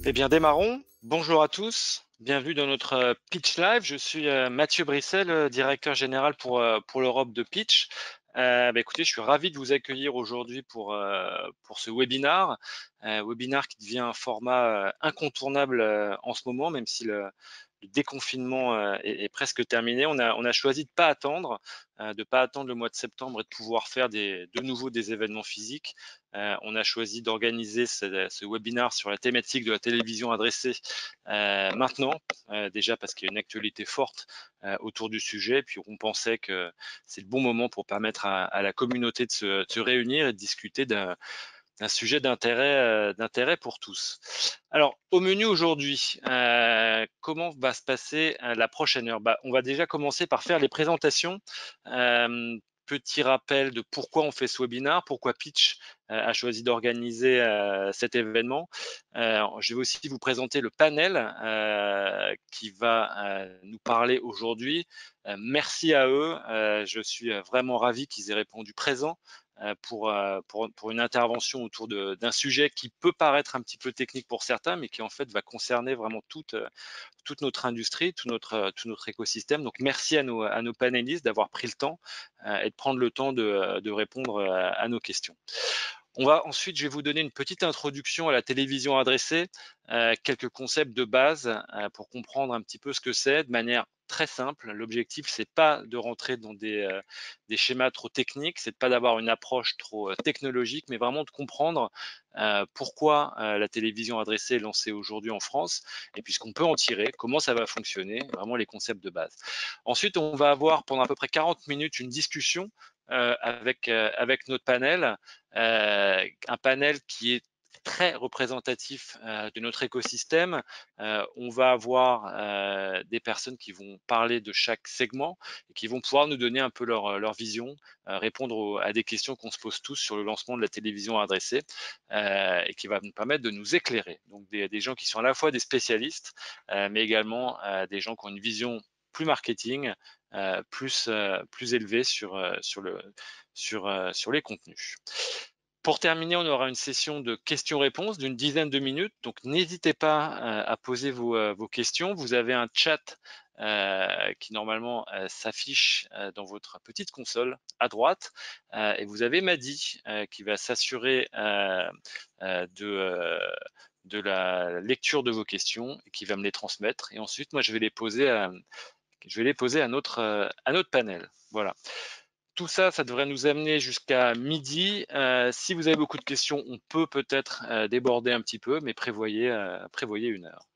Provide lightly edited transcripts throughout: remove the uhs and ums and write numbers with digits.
Eh bien, démarrons. Bonjour à tous. Bienvenue dans notre Pitch Live. Je suis Mathieu Brissel, directeur général pour l'Europe de Pitch. Écoutez, je suis ravi de vous accueillir aujourd'hui pour ce webinaire qui devient un format incontournable en ce moment, même si le déconfinement est presque terminé. On a choisi de pas attendre le mois de septembre et de pouvoir faire de nouveau des événements physiques. On a choisi d'organiser ce webinaire sur la thématique de la télévision adressée maintenant, déjà parce qu'il y a une actualité forte autour du sujet, puis on pensait que c'est le bon moment pour permettre à la communauté de se réunir et de discuter d'un sujet d'intérêt pour tous. Alors, au menu aujourd'hui, comment va se passer la prochaine heure? On va déjà commencer par faire les présentations. Petit rappel de pourquoi on fait ce webinaire, pourquoi Pitch a choisi d'organiser cet événement. Je vais aussi vous présenter le panel qui va nous parler aujourd'hui. Merci à eux. Je suis vraiment ravi qu'ils aient répondu présent pour une intervention autour d'un sujet qui peut paraître un petit peu technique pour certains, mais qui en fait va concerner vraiment toute notre industrie, tout notre écosystème. Donc merci à nos panélistes d'avoir pris le temps et de prendre le temps de répondre à nos questions. Ensuite, je vais vous donner une petite introduction à la télévision adressée, quelques concepts de base pour comprendre un petit peu ce que c'est de manière très simple. L'objectif, c'est pas de rentrer dans des schémas trop techniques, c'est pas d'avoir une approche trop technologique, mais vraiment de comprendre pourquoi la télévision adressée est lancée aujourd'hui en France et puis ce qu'on peut en tirer, comment ça va fonctionner, vraiment les concepts de base. Ensuite, on va avoir pendant à peu près 40 minutes une discussion avec notre panel, un panel qui est très représentatif de notre écosystème. On va avoir des personnes qui vont parler de chaque segment et qui vont pouvoir nous donner un peu leur vision, répondre à des questions qu'on se pose tous sur le lancement de la télévision adressée et qui va nous permettre de nous éclairer. Donc des gens qui sont à la fois des spécialistes, mais également des gens qui ont une vision plus marketing, plus élevée sur les contenus. Pour terminer, on aura une session de questions-réponses d'une dizaine de minutes. Donc, n'hésitez pas à poser vos questions. Vous avez un chat qui normalement s'affiche dans votre petite console à droite. Et vous avez Madi qui va s'assurer de la lecture de vos questions et qui va me les transmettre. Et ensuite, moi, je vais les poser à notre panel. Voilà. Tout ça, ça devrait nous amener jusqu'à midi. Si vous avez beaucoup de questions, on peut peut-être déborder un petit peu, mais prévoyez une heure.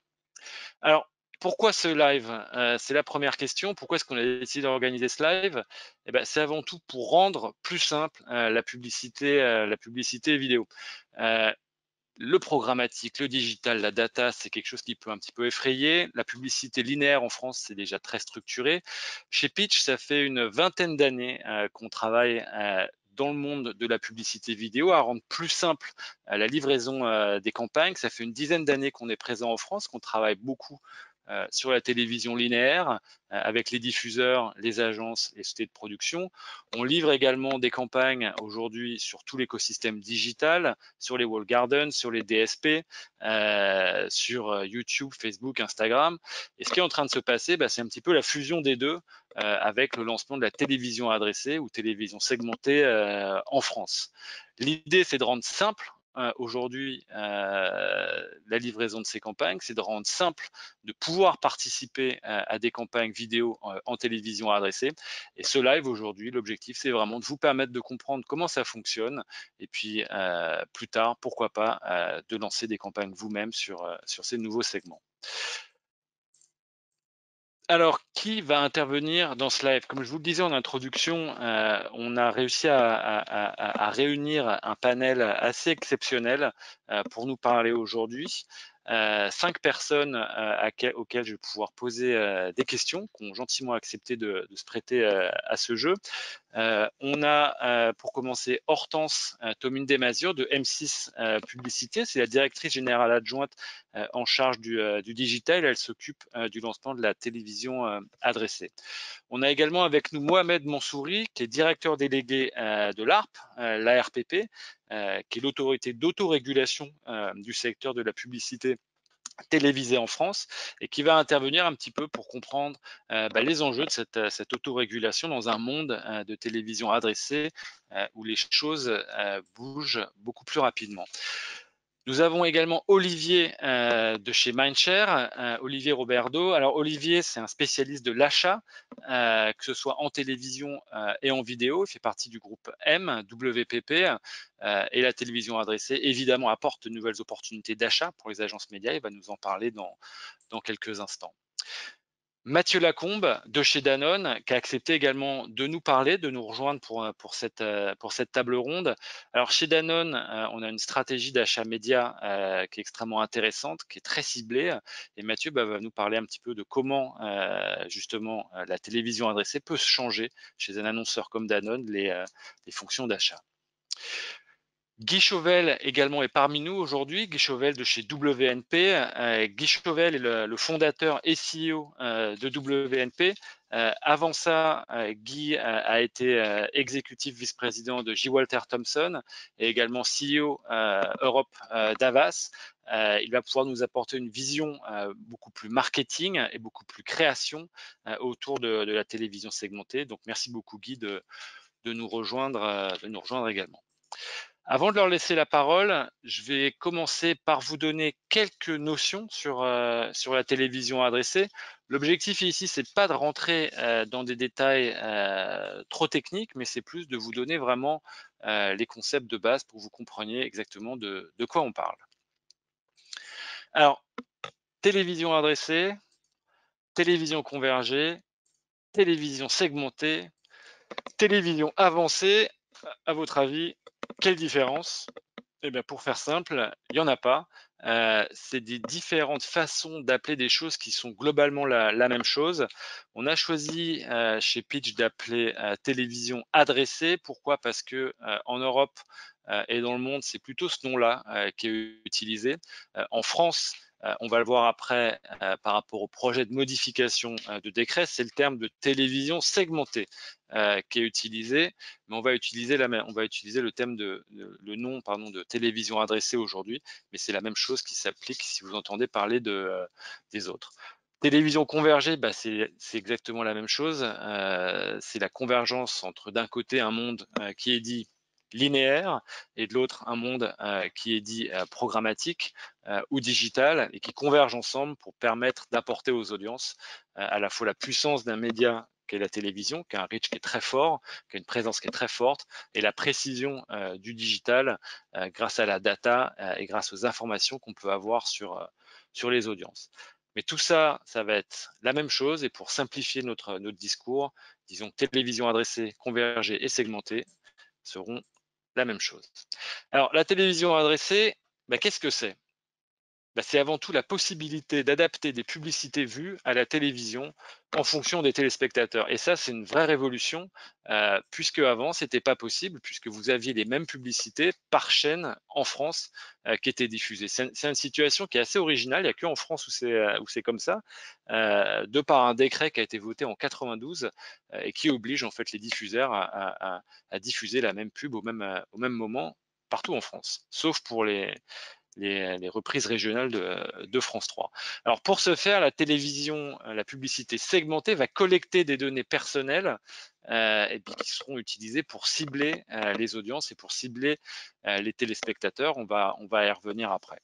Alors, pourquoi ce live? C'est la première question. Pourquoi est-ce qu'on a décidé d'organiser ce live? C'est avant tout pour rendre plus simple la publicité vidéo. Le programmatique, le digital, la data, c'est quelque chose qui peut un petit peu effrayer. La publicité linéaire en France, c'est déjà très structuré. Chez Pitch, ça fait une vingtaine d'années qu'on travaille dans le monde de la publicité vidéo à rendre plus simple la livraison des campagnes. Ça fait une dizaine d'années qu'on est présent en France, qu'on travaille beaucoup sur la télévision linéaire avec les diffuseurs, les agences, les sociétés de production. On livre également des campagnes aujourd'hui sur tout l'écosystème digital, sur les walled gardens, sur les DSP, sur YouTube, Facebook, Instagram. Et ce qui est en train de se passer, c'est un petit peu la fusion des deux avec le lancement de la télévision adressée ou télévision segmentée en France. L'idée, c'est de rendre simple aujourd'hui la livraison de ces campagnes, c'est de rendre simple de pouvoir participer à des campagnes vidéo en télévision adressée. Et ce live aujourd'hui, l'objectif, c'est vraiment de vous permettre de comprendre comment ça fonctionne et puis plus tard, pourquoi pas, de lancer des campagnes vous-même sur ces nouveaux segments. Alors, qui va intervenir dans ce live? Comme je vous le disais en introduction, on a réussi à réunir un panel assez exceptionnel pour nous parler aujourd'hui. 5 personnes auxquelles je vais pouvoir poser des questions, qui ont gentiment accepté de se prêter à ce jeu. On a pour commencer Hortense Tomine Desmazures de M6 Publicité. C'est la directrice générale adjointe en charge du digital. Elle s'occupe du lancement de la télévision adressée. On a également avec nous Mohamed Mansouri, qui est directeur délégué de l'ARP, l'ARPP, qui est l'autorité d'autorégulation du secteur de la publicité télévisée en France, et qui va intervenir un petit peu pour comprendre les enjeux de cette autorégulation dans un monde de télévision adressée où les choses bougent beaucoup plus rapidement. Nous avons également Olivier de chez Mindshare, Olivier Roberdo. Alors Olivier, c'est un spécialiste de l'achat, que ce soit en télévision et en vidéo. Il fait partie du groupe M, WPP, et la télévision adressée, évidemment, apporte de nouvelles opportunités d'achat pour les agences médias. Il va nous en parler dans quelques instants. Mathieu Lacombe de chez Danone, qui a accepté également de nous parler, de nous rejoindre pour cette table ronde. Alors chez Danone, on a une stratégie d'achat média qui est extrêmement intéressante, qui est très ciblée. Et Mathieu va nous parler un petit peu de comment justement la télévision adressée peut se changer chez un annonceur comme Danone, les fonctions d'achat. Guy Chauvel également est parmi nous aujourd'hui, Guy Chauvel de chez WNP. Guy Chauvel est le fondateur et CEO de WNP. Avant ça, Guy a été exécutif vice-président de J. Walter Thompson et également CEO Europe d'Avas. Il va pouvoir nous apporter une vision beaucoup plus marketing et beaucoup plus création autour de la télévision segmentée. Donc merci beaucoup Guy de nous rejoindre également. Avant de leur laisser la parole, je vais commencer par vous donner quelques notions sur la télévision adressée. L'objectif ici, c'est pas de rentrer dans des détails trop techniques, mais c'est plus de vous donner vraiment les concepts de base pour que vous compreniez exactement de quoi on parle. Alors, télévision adressée, télévision convergée, télévision segmentée, télévision avancée. À votre avis, quelle différence ? Eh bien, pour faire simple, il n'y en a pas. C'est des différentes façons d'appeler des choses qui sont globalement la même chose. On a choisi chez Pitch d'appeler télévision adressée. Pourquoi? Parce que en Europe et dans le monde, c'est plutôt ce nom-là qui est utilisé. En France, on va le voir après par rapport au projet de modification de décret, c'est le terme de télévision segmentée qui est utilisé, mais on va utiliser le nom de télévision adressée aujourd'hui, mais c'est la même chose qui s'applique si vous entendez parler des autres. Télévision convergée, c'est exactement la même chose. C'est la convergence entre d'un côté un monde qui est dit linéaire et de l'autre un monde qui est dit programmatique ou digital et qui convergent ensemble pour permettre d'apporter aux audiences à la fois la puissance d'un média qu'est la télévision, qui a un reach qui est très fort, qui a une présence qui est très forte, et la précision du digital grâce à la data et grâce aux informations qu'on peut avoir sur les audiences. Mais tout ça, ça va être la même chose, et pour simplifier notre discours, disons que télévision adressée, convergée et segmentée seront la même chose. Alors, la télévision adressée, qu'est-ce que c'est? C'est avant tout la possibilité d'adapter des publicités vues à la télévision en fonction des téléspectateurs. Et ça, c'est une vraie révolution, puisque avant, c'était pas possible, puisque vous aviez les mêmes publicités par chaîne en France qui étaient diffusées. C'est une situation qui est assez originale. Il n'y a que en France où c'est comme ça, de par un décret qui a été voté en 92 et qui oblige en fait les diffuseurs à diffuser la même pub au même moment partout en France, sauf pour les reprises régionales de France 3. Alors pour ce faire, la télévision, la publicité segmentée va collecter des données personnelles et puis qui seront utilisées pour cibler les audiences et pour cibler les téléspectateurs. On va y revenir après.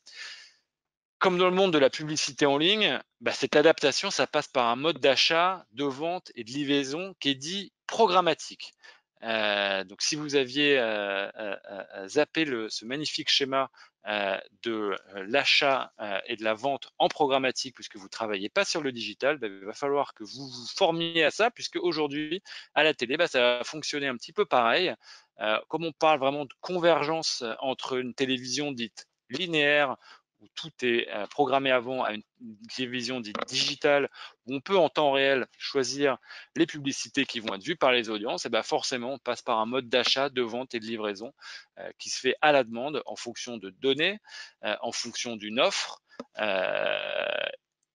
Comme dans le monde de la publicité en ligne, cette adaptation, ça passe par un mode d'achat, de vente et de livraison qui est dit programmatique. Donc, si vous aviez zappé ce magnifique schéma de l'achat et de la vente en programmatique, puisque vous ne travaillez pas sur le digital, il va falloir que vous vous formiez à ça, puisque aujourd'hui, à la télé, ça va fonctionner un petit peu pareil. Comme on parle vraiment de convergence entre une télévision dite linéaire, où tout est programmé avant, à une télévision dite digitale, où on peut en temps réel choisir les publicités qui vont être vues par les audiences, et ben forcément, on passe par un mode d'achat, de vente et de livraison qui se fait à la demande en fonction de données, en fonction d'une offre.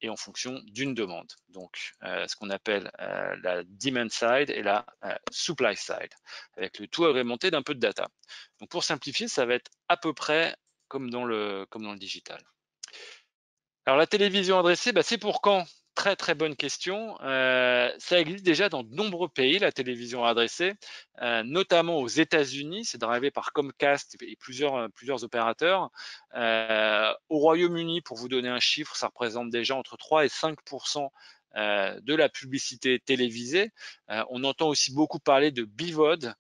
Et en fonction d'une demande. Donc, ce qu'on appelle la demand side et la supply side, avec le tout agrémenté d'un peu de data. Donc, pour simplifier, ça va être à peu près comme dans le digital. Alors, la télévision adressée, bah, c'est pour quand? Très très bonne question. Ça existe déjà dans de nombreux pays, la télévision adressée, notamment aux États-Unis. C'est drivé par Comcast et plusieurs opérateurs. Au Royaume-Uni, pour vous donner un chiffre, ça représente déjà entre 3 et 5% de la publicité télévisée. On entend aussi beaucoup parler de BVOD,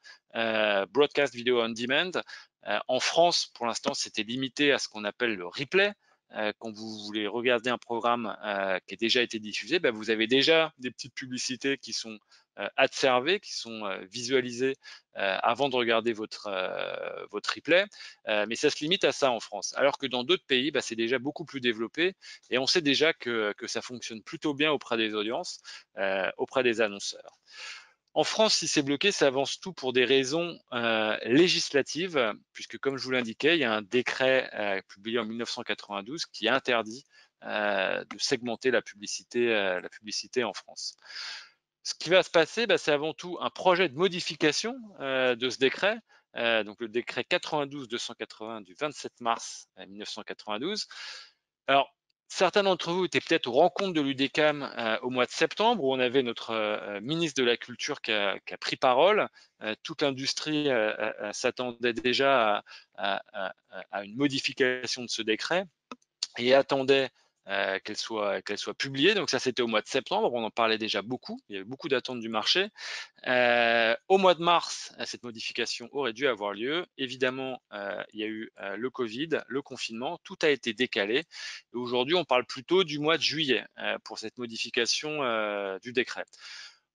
Broadcast Video on Demand. En France, pour l'instant, c'était limité à ce qu'on appelle le replay. Quand vous voulez regarder un programme qui a déjà été diffusé, bah, vous avez déjà des petites publicités qui sont adservées, qui sont visualisées avant de regarder votre replay, mais ça se limite à ça en France. Alors que dans d'autres pays, bah, c'est déjà beaucoup plus développé et on sait déjà que ça fonctionne plutôt bien auprès des audiences, auprès des annonceurs. En France, si c'est bloqué, ça avance tout pour des raisons législatives, puisque comme je vous l'indiquais, il y a un décret publié en 1992 qui interdit de segmenter la publicité en France. Ce qui va se passer, bah, c'est avant tout un projet de modification de ce décret, donc le décret 92-280 du 27 mars 1992. Alors, certains d'entre vous étaient peut-être aux rencontres de l'UDECAM au mois de septembre, où on avait notre ministre de la Culture qui a pris parole. Toute l'industrie s'attendait déjà à une modification de ce décret et attendait qu'elle soit publiée. Donc ça, c'était au mois de septembre. On en parlait déjà beaucoup. Il y avait beaucoup d'attentes du marché. Au mois de mars, cette modification aurait dû avoir lieu. Évidemment, il y a eu le Covid, le confinement, tout a été décalé. Et aujourd'hui, on parle plutôt du mois de juillet pour cette modification du décret.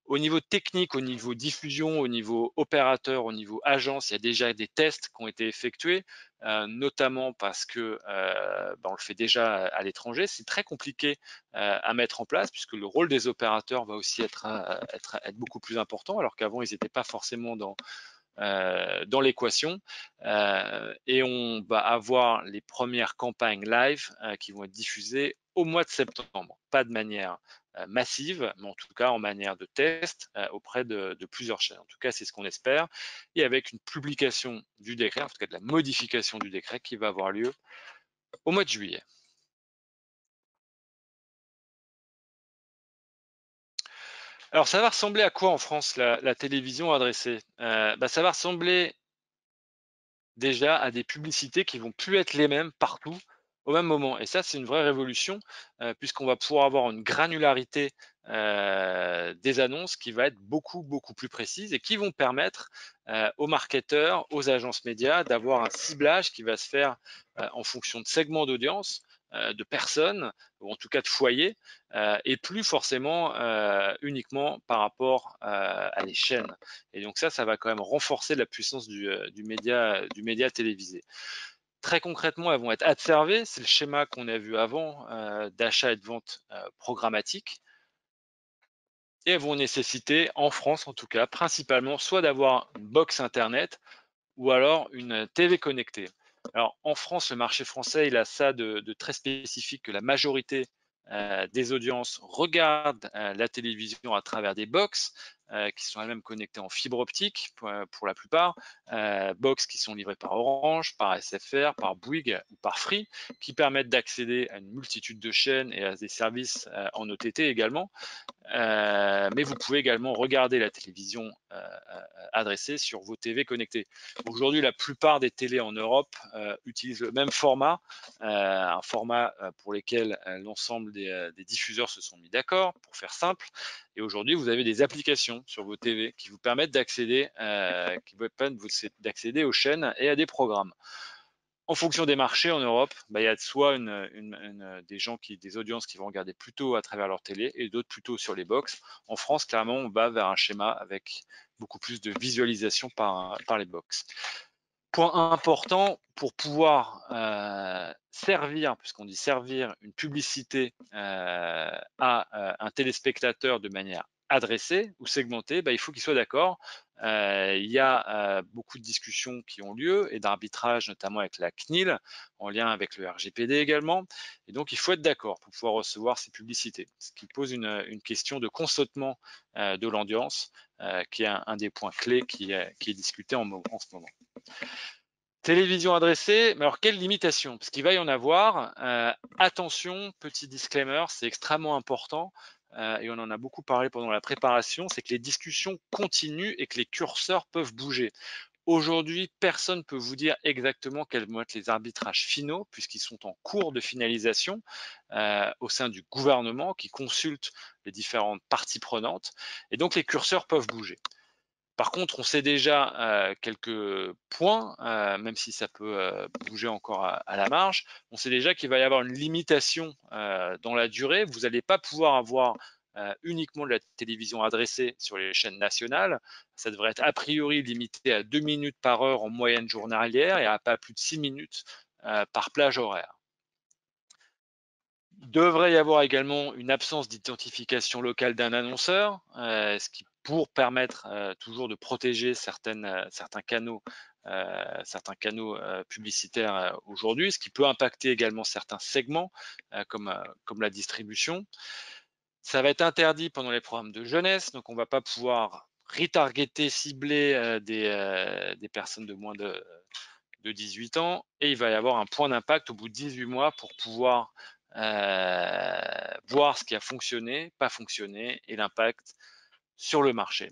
Au niveau technique, au niveau diffusion, au niveau opérateur, au niveau agence, il y a déjà des tests qui ont été effectués, notamment parce que on le fait déjà à l'étranger. C'est très compliqué à mettre en place puisque le rôle des opérateurs va aussi être beaucoup plus important, alors qu'avant, ils n'étaient pas forcément dans l'équation. Et on va avoir les premières campagnes live qui vont être diffusées au mois de septembre. Pas de manière massive, mais en tout cas en manière de test auprès de plusieurs chaînes. En tout cas, c'est ce qu'on espère. Et avec une publication du décret, en tout cas de la modification du décret qui va avoir lieu au mois de juillet. Alors, ça va ressembler à quoi en France, la télévision adressée? Ça va ressembler déjà à des publicités qui vont plus être les mêmes partout au même moment. Et ça, c'est une vraie révolution puisqu'on va pouvoir avoir une granularité des annonces qui va être beaucoup, beaucoup plus précise et qui vont permettre aux marketeurs, aux agences médias d'avoir un ciblage qui va se faire en fonction de segments d'audience, de personnes, ou en tout cas de foyers, et plus forcément uniquement par rapport à les chaînes. Et donc ça va quand même renforcer la puissance du média télévisé. Très concrètement, elles vont être adservées, c'est le schéma qu'on a vu avant d'achat et de vente programmatique, et elles vont nécessiter, en France en tout cas, principalement soit d'avoir une box internet ou alors une TV connectée. Alors en France, le marché français, il a ça de très spécifique que la majorité des audiences regardent la télévision à travers des box qui sont elles-mêmes connectées en fibre optique pour la plupart, box qui sont livrées par Orange, par SFR, par Bouygues ou par Free, qui permettent d'accéder à une multitude de chaînes et à des services en OTT également. Mais vous pouvez également regarder la télévision adressée sur vos TV connectées. Aujourd'hui, la plupart des télés en Europe utilisent le même format, un format pour lequel l'ensemble des diffuseurs se sont mis d'accord, pour faire simple. Et aujourd'hui, vous avez des applications sur vos TV qui vous permettent d'accéder aux chaînes et à des programmes. En fonction des marchés en Europe, il y a soit des audiences qui vont regarder plutôt à travers leur télé et d'autres plutôt sur les box. En France, clairement, on va vers un schéma avec beaucoup plus de visualisation par les box. Point important pour pouvoir servir, puisqu'on dit servir une publicité à un téléspectateur de manière adressée ou segmentée, bah, il faut qu'il soit d'accord. Il y a beaucoup de discussions qui ont lieu et d'arbitrage, notamment avec la CNIL, en lien avec le RGPD également. Et donc, il faut être d'accord pour pouvoir recevoir ces publicités, ce qui pose une question de consentement de l'audience, qui est un des points clés qui est discuté en ce moment. Télévision adressée, mais alors quelles limitations? Parce qu'il va y en avoir. Attention, petit disclaimer, c'est extrêmement important et on en a beaucoup parlé pendant la préparation, c'est que les discussions continuent et que les curseurs peuvent bouger. Aujourd'hui, personne ne peut vous dire exactement quels vont être les arbitrages finaux, puisqu'ils sont en cours de finalisation au sein du gouvernement qui consulte les différentes parties prenantes, et donc les curseurs peuvent bouger. Par contre, on sait déjà quelques points, même si ça peut bouger encore à la marge. On sait déjà qu'il va y avoir une limitation dans la durée. Vous n'allez pas pouvoir avoir uniquement de la télévision adressée sur les chaînes nationales. Ça devrait être a priori limité à 2 minutes par heure en moyenne journalière et à pas plus de 6 minutes par plage horaire. Il devrait y avoir également une absence d'identification locale d'un annonceur, ce qui pour permettre toujours de protéger certains canaux publicitaires aujourd'hui, ce qui peut impacter également certains segments comme la distribution. Ça va être interdit pendant les programmes de jeunesse, donc on ne va pas pouvoir retargeter, cibler des personnes de moins de 18 ans, et il va y avoir un point d'impact au bout de 18 mois pour pouvoir voir ce qui a fonctionné, pas fonctionné, et l'impact sur le marché.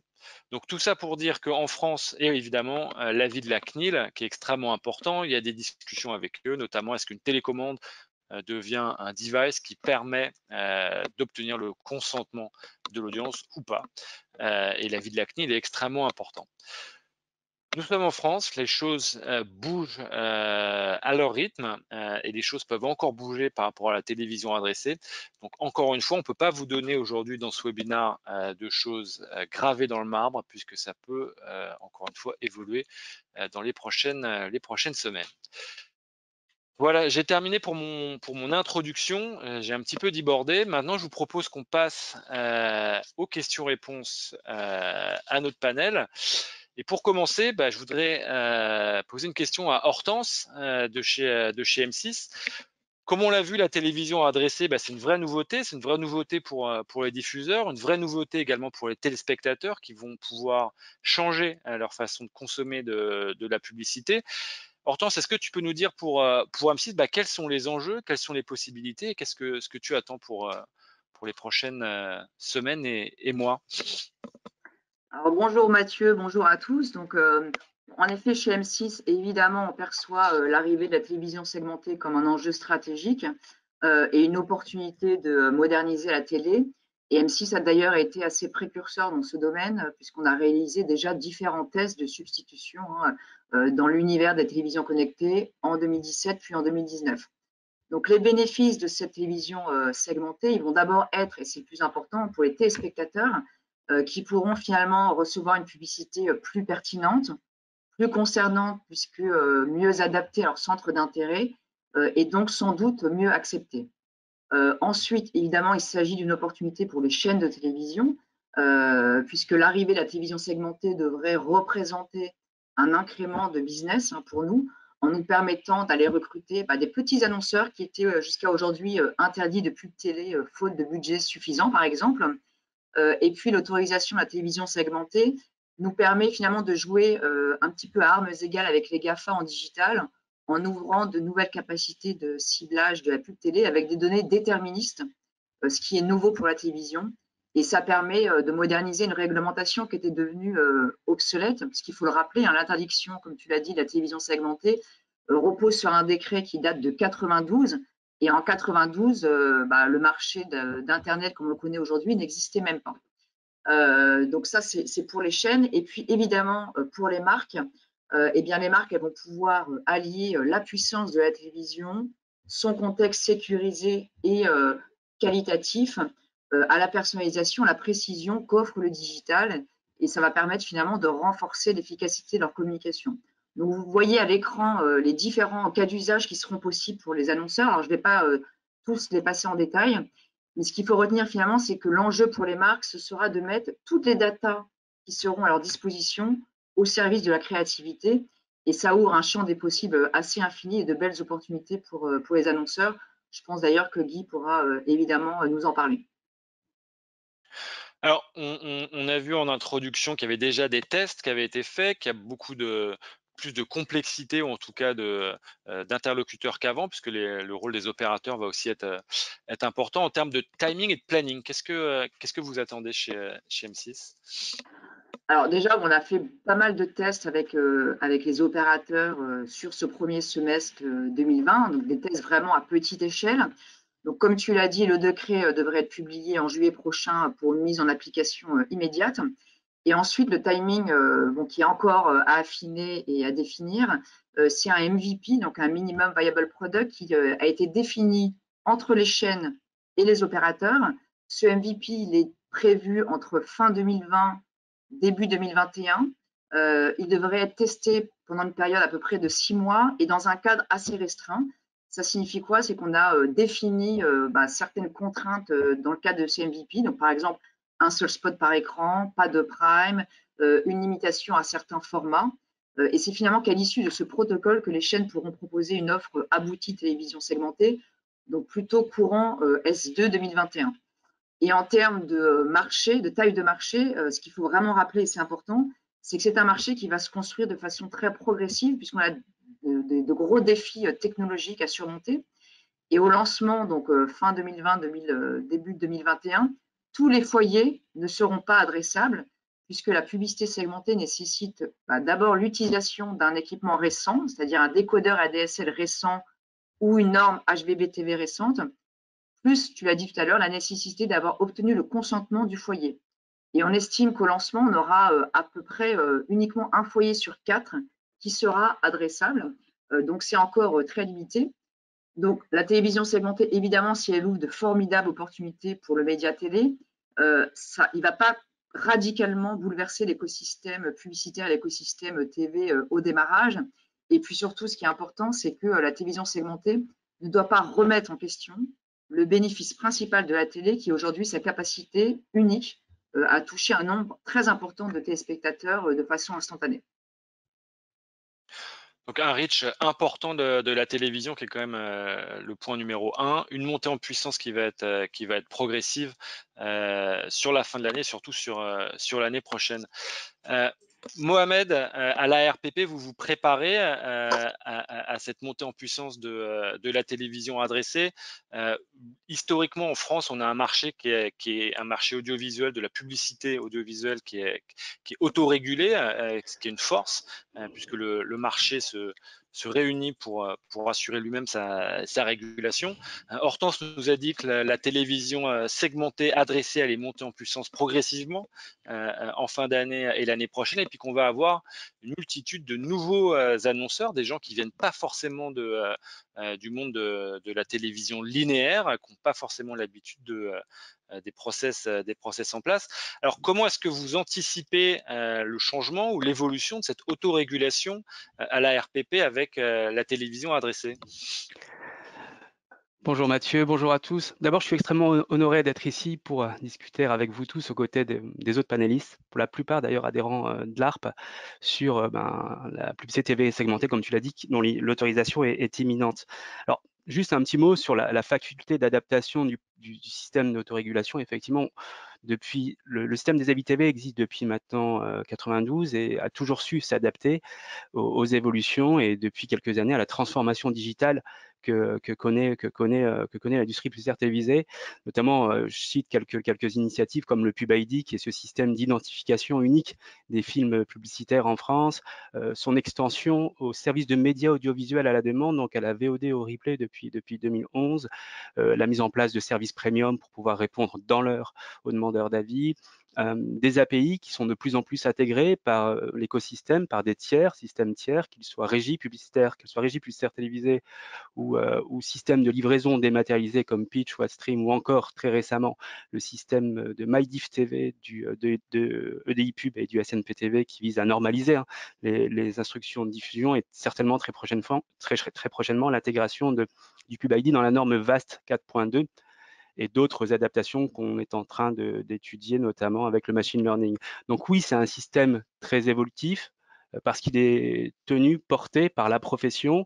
Donc tout ça pour dire qu'en France, et évidemment l'avis de la CNIL qui est extrêmement important, il y a des discussions avec eux, notamment est-ce qu'une télécommande devient un device qui permet d'obtenir le consentement de l'audience ou pas. Et l'avis de la CNIL est extrêmement important. Nous sommes en France, les choses bougent à leur rythme et les choses peuvent encore bouger par rapport à la télévision adressée. Donc encore une fois, on ne peut pas vous donner aujourd'hui dans ce webinaire de choses gravées dans le marbre puisque ça peut encore une fois évoluer dans les prochaines semaines. Voilà, j'ai terminé pour mon introduction. J'ai un petit peu débordé. Maintenant, je vous propose qu'on passe aux questions-réponses à notre panel. Et pour commencer, je voudrais poser une question à Hortense de chez M6. Comme on l'a vu, la télévision adressée, c'est une vraie nouveauté. C'est une vraie nouveauté pour les diffuseurs, une vraie nouveauté également pour les téléspectateurs qui vont pouvoir changer leur façon de consommer de la publicité. Hortense, est-ce que tu peux nous dire pour M6, quels sont les enjeux, quelles sont les possibilités et qu'est-ce que tu attends pour les prochaines semaines et mois? Alors, bonjour Mathieu, bonjour à tous. Donc, en effet, chez M6, évidemment, on perçoit l'arrivée de la télévision segmentée comme un enjeu stratégique et une opportunité de moderniser la télé. Et M6 a d'ailleurs été assez précurseur dans ce domaine, puisqu'on a réalisé déjà différents tests de substitution dans l'univers des télévisions connectées en 2017 puis en 2019. Donc, les bénéfices de cette télévision segmentée, ils vont d'abord être, et c'est le plus important, pour les téléspectateurs, qui pourront finalement recevoir une publicité plus pertinente, plus concernante, puisque mieux adaptée à leur centre d'intérêt et donc sans doute mieux acceptée. Ensuite, évidemment, il s'agit d'une opportunité pour les chaînes de télévision, puisque l'arrivée de la télévision segmentée devrait représenter un incrément de business pour nous, en nous permettant d'aller recruter des petits annonceurs qui étaient jusqu'à aujourd'hui interdits de pub télé faute de budget suffisant, par exemple. Et puis l'autorisation de la télévision segmentée nous permet finalement de jouer un petit peu à armes égales avec les GAFA en digital, en ouvrant de nouvelles capacités de ciblage de la pub télé avec des données déterministes, ce qui est nouveau pour la télévision. Et ça permet de moderniser une réglementation qui était devenue obsolète, parce qu'il faut le rappeler, l'interdiction, comme tu l'as dit, de la télévision segmentée repose sur un décret qui date de 92. Et en 92, le marché d'Internet, comme on le connaît aujourd'hui, n'existait même pas. Donc ça, c'est pour les chaînes. Et puis, évidemment, pour les marques, les marques elles vont pouvoir allier la puissance de la télévision, son contexte sécurisé et qualitatif, à la personnalisation, à la précision qu'offre le digital. Et ça va permettre finalement de renforcer l'efficacité de leur communication. Donc, vous voyez à l'écran les différents cas d'usage qui seront possibles pour les annonceurs. Alors, je ne vais pas tous les passer en détail, mais ce qu'il faut retenir finalement, c'est que l'enjeu pour les marques, ce sera de mettre toutes les datas qui seront à leur disposition au service de la créativité. Et ça ouvre un champ des possibles assez infini et de belles opportunités pour les annonceurs. Je pense d'ailleurs que Guy pourra évidemment nous en parler. Alors, on a vu en introduction qu'il y avait déjà des tests qui avaient été faits, qu'il y a beaucoup de plus de complexité ou en tout cas d'interlocuteurs qu'avant, puisque le rôle des opérateurs va aussi être important en termes de timing et de planning. Qu'est-ce que vous attendez chez M6? Alors déjà, on a fait pas mal de tests avec les opérateurs sur ce premier semestre 2020, donc des tests vraiment à petite échelle. Donc comme tu l'as dit, le décret devrait être publié en juillet prochain pour une mise en application immédiate. Et ensuite, le timing, qui est encore à affiner et à définir, c'est un MVP, donc un Minimum Viable Product, qui a été défini entre les chaînes et les opérateurs. Ce MVP, il est prévu entre fin 2020 début 2021. Il devrait être testé pendant une période à peu près de 6 mois et dans un cadre assez restreint. Ça signifie quoi? C'est qu'on a défini certaines contraintes dans le cadre de ces MVP. Donc, par exemple, un seul spot par écran, pas de prime, une limitation à certains formats. Et c'est finalement qu'à l'issue de ce protocole que les chaînes pourront proposer une offre aboutie télévision segmentée, donc plutôt courant S2 2021. Et en termes de marché, de taille de marché, ce qu'il faut vraiment rappeler, et c'est important, c'est que c'est un marché qui va se construire de façon très progressive, puisqu'on a de gros défis technologiques à surmonter. Et au lancement, donc fin 2020, début 2021, tous les foyers ne seront pas adressables, puisque la publicité segmentée nécessite d'abord l'utilisation d'un équipement récent, c'est-à-dire un décodeur ADSL récent ou une norme HbbTV récente, plus, tu l'as dit tout à l'heure, la nécessité d'avoir obtenu le consentement du foyer. Et on estime qu'au lancement, on aura à peu près uniquement un foyer sur 4 qui sera adressable. Donc, c'est encore très limité. Donc, la télévision segmentée, évidemment, si elle ouvre de formidables opportunités pour le média télé, il ne va pas radicalement bouleverser l'écosystème publicitaire, l'écosystème TV au démarrage. Et puis surtout, ce qui est important, c'est que la télévision segmentée ne doit pas remettre en question le bénéfice principal de la télé, qui est aujourd'hui sa capacité unique à toucher un nombre très important de téléspectateurs de façon instantanée. Donc un reach important de la télévision qui est quand même le point numéro un, une montée en puissance qui va être progressive sur la fin de l'année, surtout sur l'année prochaine. Mohamed, à la RPP, vous vous préparez à cette montée en puissance de la télévision adressée. Historiquement, en France, on a un marché qui est un marché audiovisuel, de la publicité audiovisuelle qui est autorégulé, ce qui est une force, puisque le marché se réunit pour assurer lui-même sa régulation. Hortense nous a dit que la télévision segmentée, adressée, allait monter en puissance progressivement en fin d'année et l'année prochaine, et puis qu'on va avoir une multitude de nouveaux annonceurs, des gens qui viennent pas forcément du monde de la télévision linéaire, qui n'ont pas forcément l'habitude des process en place. Alors, comment est-ce que vous anticipez le changement ou l'évolution de cette autorégulation à la RPP avec la télévision adressée? Bonjour Mathieu, bonjour à tous. D'abord, je suis extrêmement honoré d'être ici pour discuter avec vous tous aux côtés des autres panélistes, pour la plupart d'ailleurs adhérents de l'ARP, sur la publicité TV segmentée, comme tu l'as dit, dont l'autorisation est imminente. Alors, juste un petit mot sur la faculté d'adaptation du système d'autorégulation. Effectivement, depuis le système des avis TV existe depuis maintenant 92 et a toujours su s'adapter aux évolutions et depuis quelques années à la transformation digitale que connaît l'industrie publicitaire télévisée. Notamment, je cite quelques initiatives comme le Pub ID, qui est ce système d'identification unique des films publicitaires en France, son extension au service de médias audiovisuels à la demande, donc à la VOD au replay depuis 2011, la mise en place de services premium pour pouvoir répondre dans l'heure aux demandeurs d'avis, des API qui sont de plus en plus intégrées par l'écosystème, par des systèmes tiers, qu'ils soient régie publicitaire télévisée ou système de livraison dématérialisé comme Pitch, Whatstream ou encore très récemment le système de MyDiff TV de EDI Pub et du SNP TV qui vise à normaliser les instructions de diffusion et certainement très prochainement l'intégration du Pub ID dans la norme VAST 4.2 et d'autres adaptations qu'on est en train d'étudier, notamment avec le machine learning. Donc oui, c'est un système très évolutif parce qu'il est porté par la profession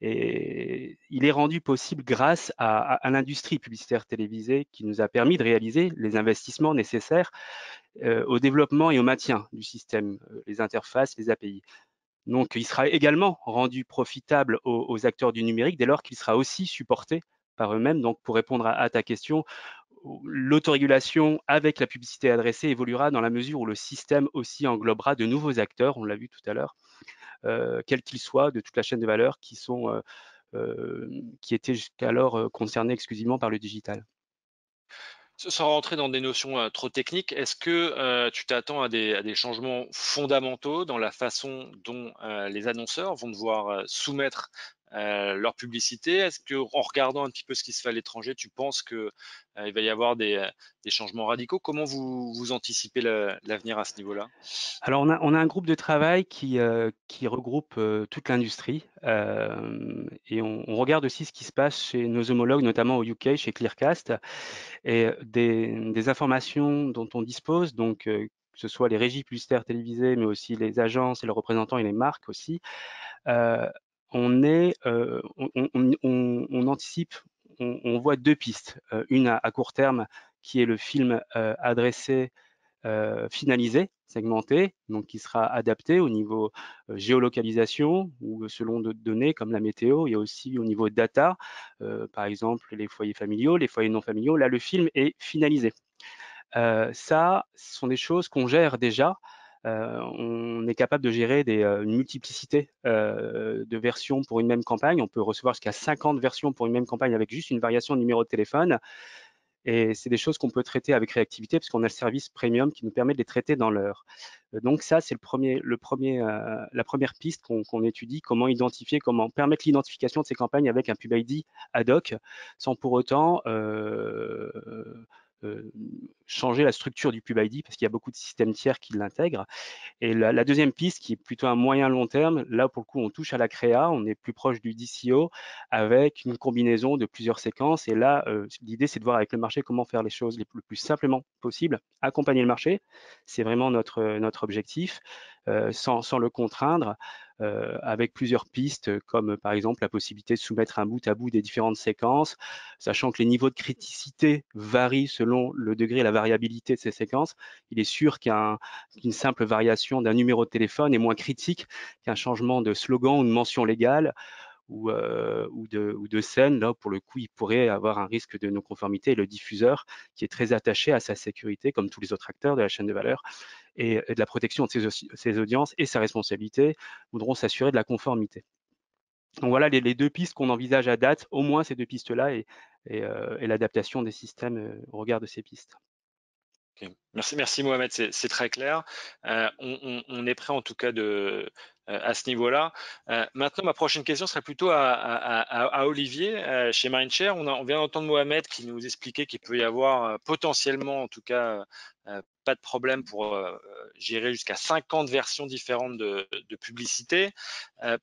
et il est rendu possible grâce à l'industrie publicitaire télévisée qui nous a permis de réaliser les investissements nécessaires au développement et au maintien du système, les interfaces, les API. Donc, il sera également rendu profitable aux acteurs du numérique dès lors qu'il sera aussi supporté par eux-mêmes. Donc, pour répondre à ta question, l'autorégulation avec la publicité adressée évoluera dans la mesure où le système aussi englobera de nouveaux acteurs, on l'a vu tout à l'heure, quels qu'ils soient, de toute la chaîne de valeur, qui étaient jusqu'alors concernés exclusivement par le digital. Sans rentrer dans des notions trop techniques, est-ce que tu t'attends à des changements fondamentaux dans la façon dont les annonceurs vont devoir soumettre leur publicité? Est-ce qu'en regardant un petit peu ce qui se fait à l'étranger, tu penses qu'il va y avoir des changements radicaux? Comment vous anticipez l'avenir à ce niveau-là? Alors, on a un groupe de travail qui regroupe toute l'industrie et on regarde aussi ce qui se passe chez nos homologues, notamment au UK, chez Clearcast. Et des informations dont on dispose, donc que ce soit les régies publicitaires télévisées, mais aussi les agences et leurs représentants et les marques aussi, on anticipe, on voit deux pistes. Une à court terme, qui est le film adressé, finalisé, segmenté, donc qui sera adapté au niveau géolocalisation ou selon d'autres données comme la météo, et aussi au niveau data, par exemple les foyers familiaux, les foyers non familiaux. Là, le film est finalisé. Ça, ce sont des choses qu'on gère déjà. On est capable de gérer une multiplicité de versions pour une même campagne. On peut recevoir jusqu'à 50 versions pour une même campagne avec juste une variation de numéro de téléphone. Et c'est des choses qu'on peut traiter avec réactivité parce qu'on a le service premium qui nous permet de les traiter dans l'heure. Donc ça, c'est la première piste qu'on étudie, comment identifier, comment permettre l'identification de ces campagnes avec un Pub ID ad hoc, sans pour autant changer la structure du Pub ID, parce qu'il y a beaucoup de systèmes tiers qui l'intègrent. Et la deuxième piste, qui est plutôt un moyen long terme, là pour le coup on touche à la créa, on est plus proche du DCO avec une combinaison de plusieurs séquences. Et là, l'idée c'est de voir avec le marché comment faire les choses le plus simplement possible, accompagner le marché, c'est vraiment notre objectif, sans le contraindre, avec plusieurs pistes comme par exemple la possibilité de soumettre un bout à bout des différentes séquences, sachant que les niveaux de criticité varient selon le degré et la variabilité de ces séquences. Il est sûr qu'une simple variation d'un numéro de téléphone est moins critique qu'un changement de slogan ou de mention légale ou de scène. Là, pour le coup, il pourrait avoir un risque de non-conformité. Et le diffuseur, qui est très attaché à sa sécurité, comme tous les autres acteurs de la chaîne de valeur, et de la protection de ses audiences et sa responsabilité, voudront s'assurer de la conformité. Donc voilà les deux pistes qu'on envisage à date, au moins ces deux pistes-là, et l'adaptation des systèmes au regard de ces pistes. Okay. Merci Mohamed, c'est très clair. On est prêt en tout cas à ce niveau-là. Maintenant, ma prochaine question serait plutôt à Olivier. Chez Mindshare, on vient d'entendre Mohamed qui nous expliquait qu'il peut y avoir potentiellement, en tout cas, pas de problème pour gérer jusqu'à 50 versions différentes de publicité.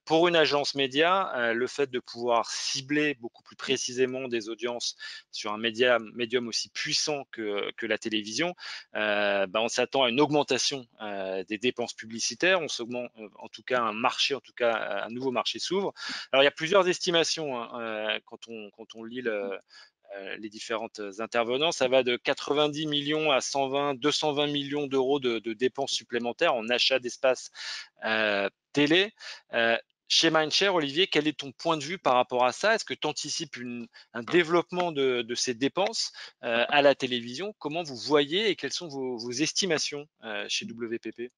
Pour une agence média, le fait de pouvoir cibler beaucoup plus précisément des audiences sur un médium aussi puissant que la télévision, on s'attend à une augmentation des dépenses publicitaires. On s'augmente, en tout cas, un nouveau marché s'ouvre. Alors, il y a plusieurs estimations quand on lit les différentes intervenants. Ça va de 90 millions à 220 millions d'euros de dépenses supplémentaires en achat d'espace télé. Chez Mindshare, Olivier, quel est ton point de vue par rapport à ça? Est-ce que tu anticipes un développement de ces dépenses à la télévision? Comment vous voyez et quelles sont vos estimations chez WPP?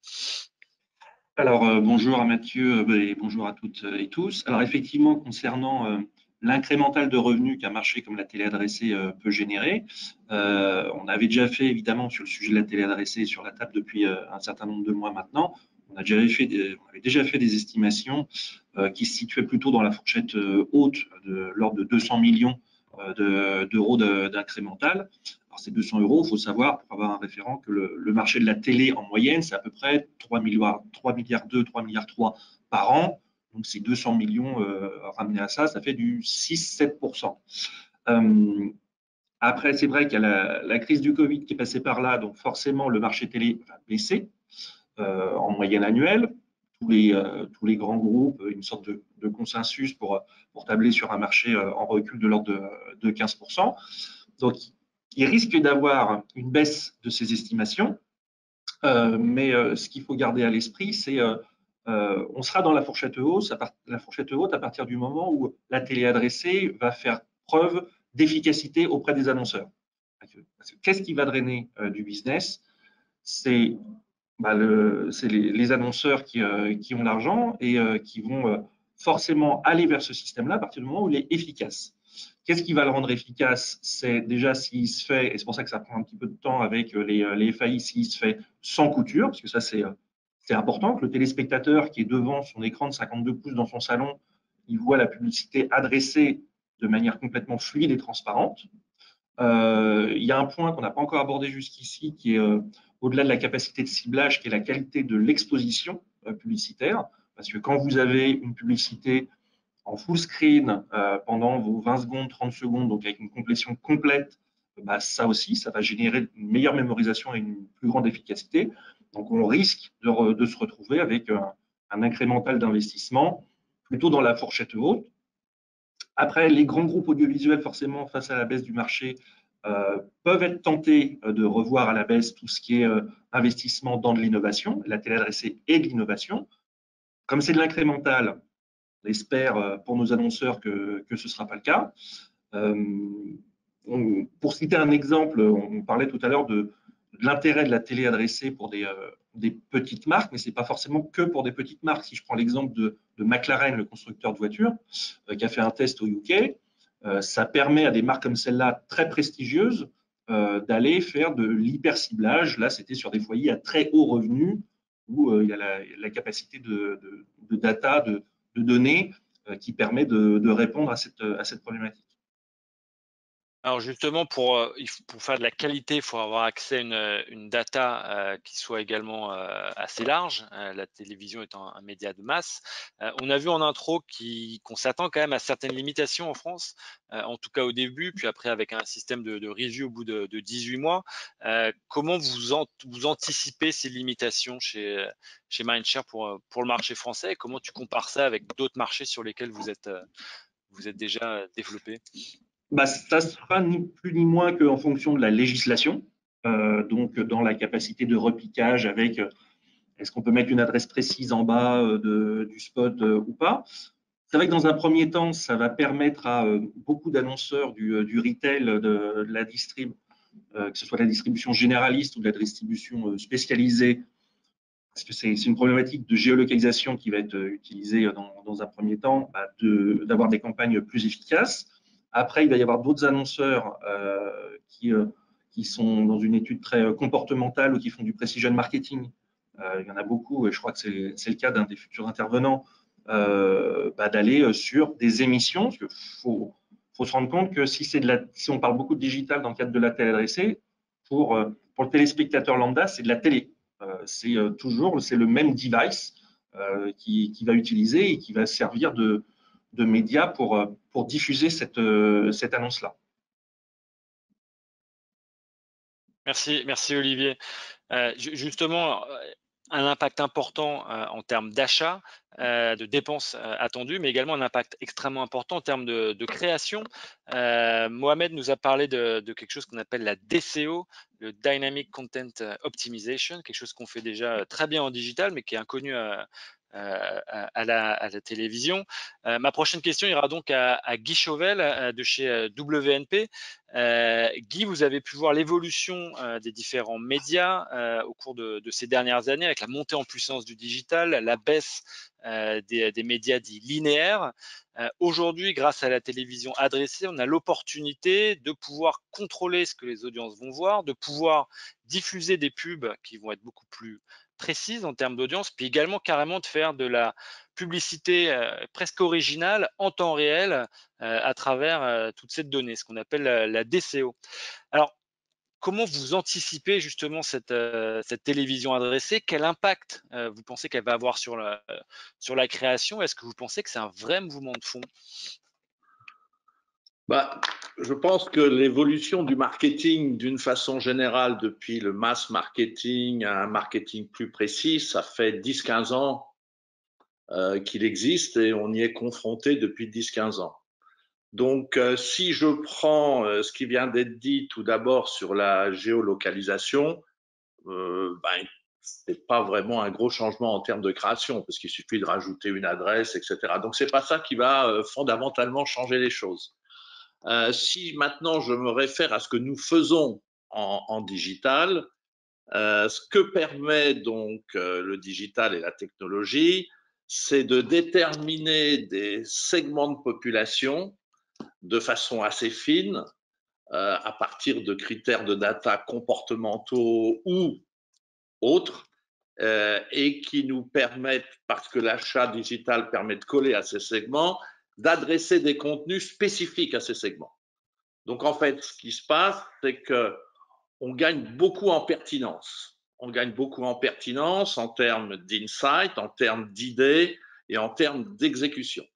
Alors, bonjour à Mathieu et bonjour à toutes et tous. Alors, effectivement, concernant l'incrémental de revenus qu'un marché comme la télé adressée peut générer. On avait déjà fait, évidemment, sur le sujet de la télé adressée sur la table depuis un certain nombre de mois maintenant. On avait déjà fait des estimations qui se situaient plutôt dans la fourchette haute de l'ordre de 200 millions d'euros d'incrémental. Alors, ces 200 euros, il faut savoir, pour avoir un référent, que le marché de la télé en moyenne, c'est à peu près 3 milliards 2, 3 milliards 3 par an. Donc, ces 200 millions ramenés à ça, ça fait du 6-7%. Après, c'est vrai qu'il y a la crise du Covid qui est passée par là, donc forcément, le marché télé va baisser en moyenne annuelle. Tous les grands groupes, une sorte de consensus pour tabler sur un marché en recul de l'ordre de 15%. Donc, il risque d'avoir une baisse de ces estimations, mais ce qu'il faut garder à l'esprit, c'est on sera dans la fourchette haute à partir du moment où la télé adressée va faire preuve d'efficacité auprès des annonceurs. Qu'est-ce qui va drainer du business? C'est les annonceurs qui ont l'argent et qui vont forcément aller vers ce système-là à partir du moment où il est efficace. Qu'est-ce qui va le rendre efficace? C'est déjà s'il se fait, et c'est pour ça que ça prend un petit peu de temps avec les FAI, s'il se fait sans couture, parce que ça c'est important, que le téléspectateur qui est devant son écran de 52 pouces dans son salon, il voit la publicité adressée de manière complètement fluide et transparente. Il y a un point qu'on n'a pas encore abordé jusqu'ici, qui est au-delà de la capacité de ciblage, qui est la qualité de l'exposition publicitaire. Parce que quand vous avez une publicité en full screen pendant vos 20 secondes, 30 secondes, donc avec une complétion complète, bah, ça aussi, ça va générer une meilleure mémorisation et une plus grande efficacité. Donc, on risque de se retrouver avec un incrémental d'investissement plutôt dans la fourchette haute. Après, les grands groupes audiovisuels, forcément, face à la baisse du marché, peuvent être tentés de revoir à la baisse tout ce qui est investissement dans de l'innovation. La télé adressée et de l'innovation. Comme c'est de l'incrémental, on espère pour nos annonceurs que ce ne sera pas le cas. Pour citer un exemple, on parlait tout à l'heure de l'intérêt de la télé adressée pour des petites marques, mais ce n'est pas forcément que pour des petites marques. Si je prends l'exemple de McLaren, le constructeur de voitures, qui a fait un test au UK, ça permet à des marques comme celle-là, très prestigieuses, d'aller faire de l'hyper-ciblage. Là, c'était sur des foyers à très haut revenu, où il y a la capacité de data, de données, qui permet de répondre à cette problématique. Alors justement, pour faire de la qualité, il faut avoir accès à une data qui soit également assez large, la télévision étant un média de masse. On a vu en intro qu'on s'attend quand même à certaines limitations en France, en tout cas au début, puis après avec un système de review au bout de 18 mois. Comment vous anticipez ces limitations chez Mindshare pour le marché français, et comment tu compares ça avec d'autres marchés sur lesquels vous êtes déjà développé? Bah, ça sera ni plus ni moins qu'en fonction de la législation, donc dans la capacité de repiquage avec est-ce qu'on peut mettre une adresse précise en bas du spot ou pas. C'est vrai que dans un premier temps, ça va permettre à beaucoup d'annonceurs du retail, de la distrib, que ce soit la distribution généraliste ou de la distribution spécialisée, parce que c'est une problématique de géolocalisation qui va être utilisée dans un premier temps, bah, d'avoir des campagnes plus efficaces. Après, il va y avoir d'autres annonceurs qui sont dans une étude très comportementale ou qui font du precision marketing. Il y en a beaucoup, et je crois que c'est le cas d'un des futurs intervenants, d'aller sur des émissions. Parce qu'il faut se rendre compte que si on parle beaucoup de digital dans le cadre de la télé adressée, pour le téléspectateur lambda, c'est de la télé. C'est le même device qui va utiliser et qui va servir de médias pour diffuser cette annonce-là. Merci Olivier. Justement, un impact important en termes d'achat, de dépenses attendues, mais également un impact extrêmement important en termes de création. Mohamed nous a parlé de quelque chose qu'on appelle la DCO, le Dynamic Content Optimization, quelque chose qu'on fait déjà très bien en digital, mais qui est inconnu à la télévision. Ma prochaine question ira donc à Guy Chauvel de chez WNP. Guy, vous avez pu voir l'évolution des différents médias au cours de ces dernières années avec la montée en puissance du digital, la baisse des médias dits linéaires. Aujourd'hui, grâce à la télévision adressée, on a l'opportunité de pouvoir contrôler ce que les audiences vont voir, de pouvoir diffuser des pubs qui vont être beaucoup plus précises en termes d'audience, puis également carrément de faire de la publicité presque originale en temps réel à travers toute cette donnée, ce qu'on appelle la DCO. Alors, comment vous anticipez justement cette télévision adressée? Quel impact vous pensez qu'elle va avoir sur la création? Est-ce que vous pensez que c'est un vrai mouvement de fond? Je pense que l'évolution du marketing d'une façon générale depuis le mass marketing à un marketing plus précis, ça fait 10-15 ans qu'il existe et on y est confronté depuis 10-15 ans. Donc, si je prends ce qui vient d'être dit tout d'abord sur la géolocalisation, c'est pas vraiment un gros changement en termes de création parce qu'il suffit de rajouter une adresse, etc. Donc, c'est pas ça qui va fondamentalement changer les choses. Si maintenant je me réfère à ce que nous faisons en digital, ce que permet donc le digital et la technologie, c'est de déterminer des segments de population de façon assez fine à partir de critères de data comportementaux ou autres et qui nous permettent, parce que l'achat digital permet de coller à ces segments, d'adresser des contenus spécifiques à ces segments. Donc en fait, ce qui se passe, c'est qu'on gagne beaucoup en pertinence. On gagne beaucoup en pertinence en termes d'insight, en termes d'idées et en termes d'exécution.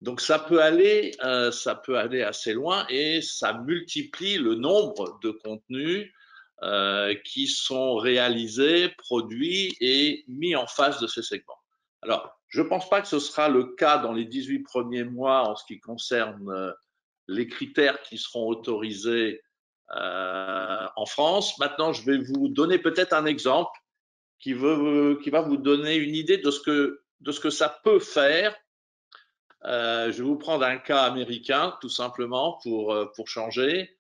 Donc ça peut aller assez loin et ça multiplie le nombre de contenus qui sont réalisés, produits et mis en face de ces segments. Alors, je ne pense pas que ce sera le cas dans les 18 premiers mois en ce qui concerne les critères qui seront autorisés en France. Maintenant, je vais vous donner peut-être un exemple qui va vous donner une idée de ce que ça peut faire. Je vais vous prendre un cas américain, tout simplement, pour changer.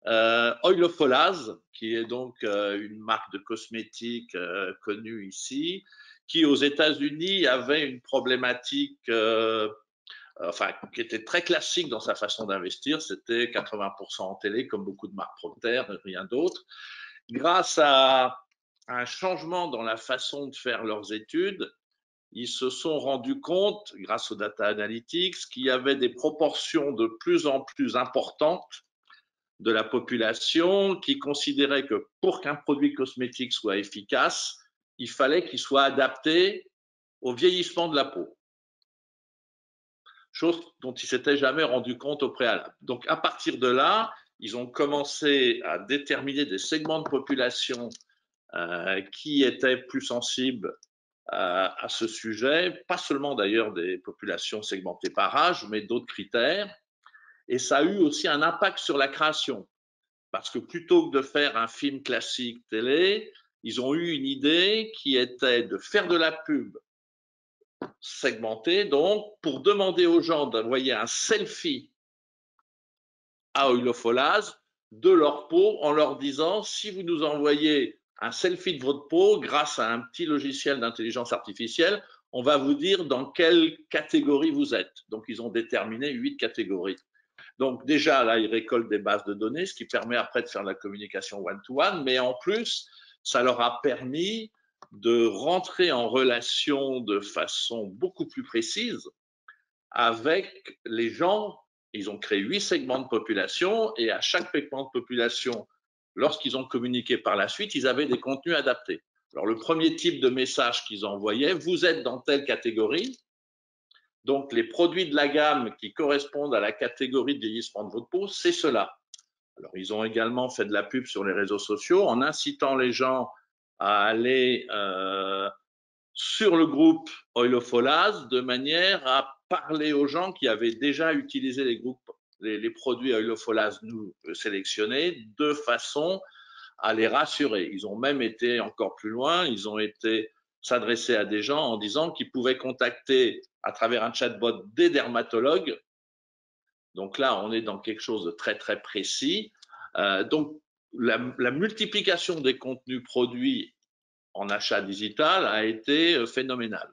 Oilofolase, qui est donc une marque de cosmétiques connue ici, qui aux États-Unis avait une problématique qui était très classique dans sa façon d'investir, c'était 80% en télé, comme beaucoup de marques Procter, rien d'autre. Grâce à un changement dans la façon de faire leurs études, ils se sont rendus compte, grâce aux data analytics, qu'il y avait des proportions de plus en plus importantes de la population qui considérait que pour qu'un produit cosmétique soit efficace, il fallait qu'il soit adapté au vieillissement de la peau. Chose dont ils ne s'étaient jamais rendu compte au préalable. Donc, à partir de là, ils ont commencé à déterminer des segments de population qui étaient plus sensibles à ce sujet, pas seulement d'ailleurs des populations segmentées par âge, mais d'autres critères. Et ça a eu aussi un impact sur la création. Parce que plutôt que de faire un film classique télé, ils ont eu une idée qui était de faire de la pub segmentée, donc pour demander aux gens d'envoyer un selfie à Oilofolase de leur peau en leur disant si vous nous envoyez un selfie de votre peau grâce à un petit logiciel d'intelligence artificielle, on va vous dire dans quelle catégorie vous êtes. Donc ils ont déterminé 8 catégories. Donc déjà, là, ils récoltent des bases de données, ce qui permet après de faire de la communication one-to-one, mais en plus, ça leur a permis de rentrer en relation de façon beaucoup plus précise avec les gens. Ils ont créé 8 segments de population et à chaque segment de population, lorsqu'ils ont communiqué par la suite, ils avaient des contenus adaptés. Alors, le premier type de message qu'ils envoyaient, vous êtes dans telle catégorie, donc, les produits de la gamme qui correspondent à la catégorie de vieillissement de votre peau, c'est cela. Alors, ils ont également fait de la pub sur les réseaux sociaux en incitant les gens à aller sur le groupe Oilofolase de manière à parler aux gens qui avaient déjà utilisé les produits Oilofolase nous sélectionnés de façon à les rassurer. Ils ont même été encore plus loin, ils ont été s'adresser à des gens en disant qu'ils pouvaient contacter à travers un chatbot des dermatologues. Donc là, on est dans quelque chose de très, très précis. Donc, la multiplication des contenus produits en achat digital a été phénoménale.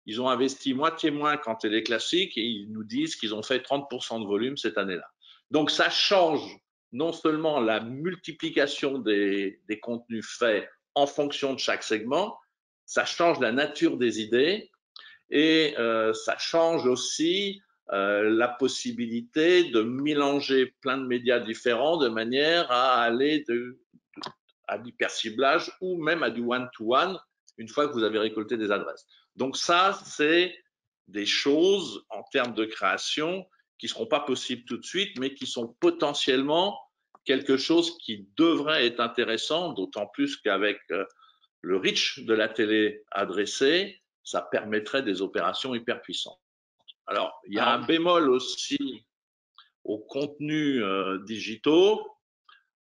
Ils ont investi moitié moins qu'en télé classique et ils nous disent qu'ils ont fait 30% de volume cette année-là. Donc, ça change non seulement la multiplication des contenus faits en fonction de chaque segment, ça change la nature des idées et ça change aussi la possibilité de mélanger plein de médias différents de manière à aller à l'hyperciblage ou même à du one-to-one une fois que vous avez récolté des adresses. Donc ça, c'est des choses en termes de création qui ne seront pas possibles tout de suite, mais qui sont potentiellement quelque chose qui devrait être intéressant, d'autant plus qu'avec le reach de la télé adressée, ça permettrait des opérations hyper puissantes. Alors, il y a un bémol aussi aux contenus digitaux.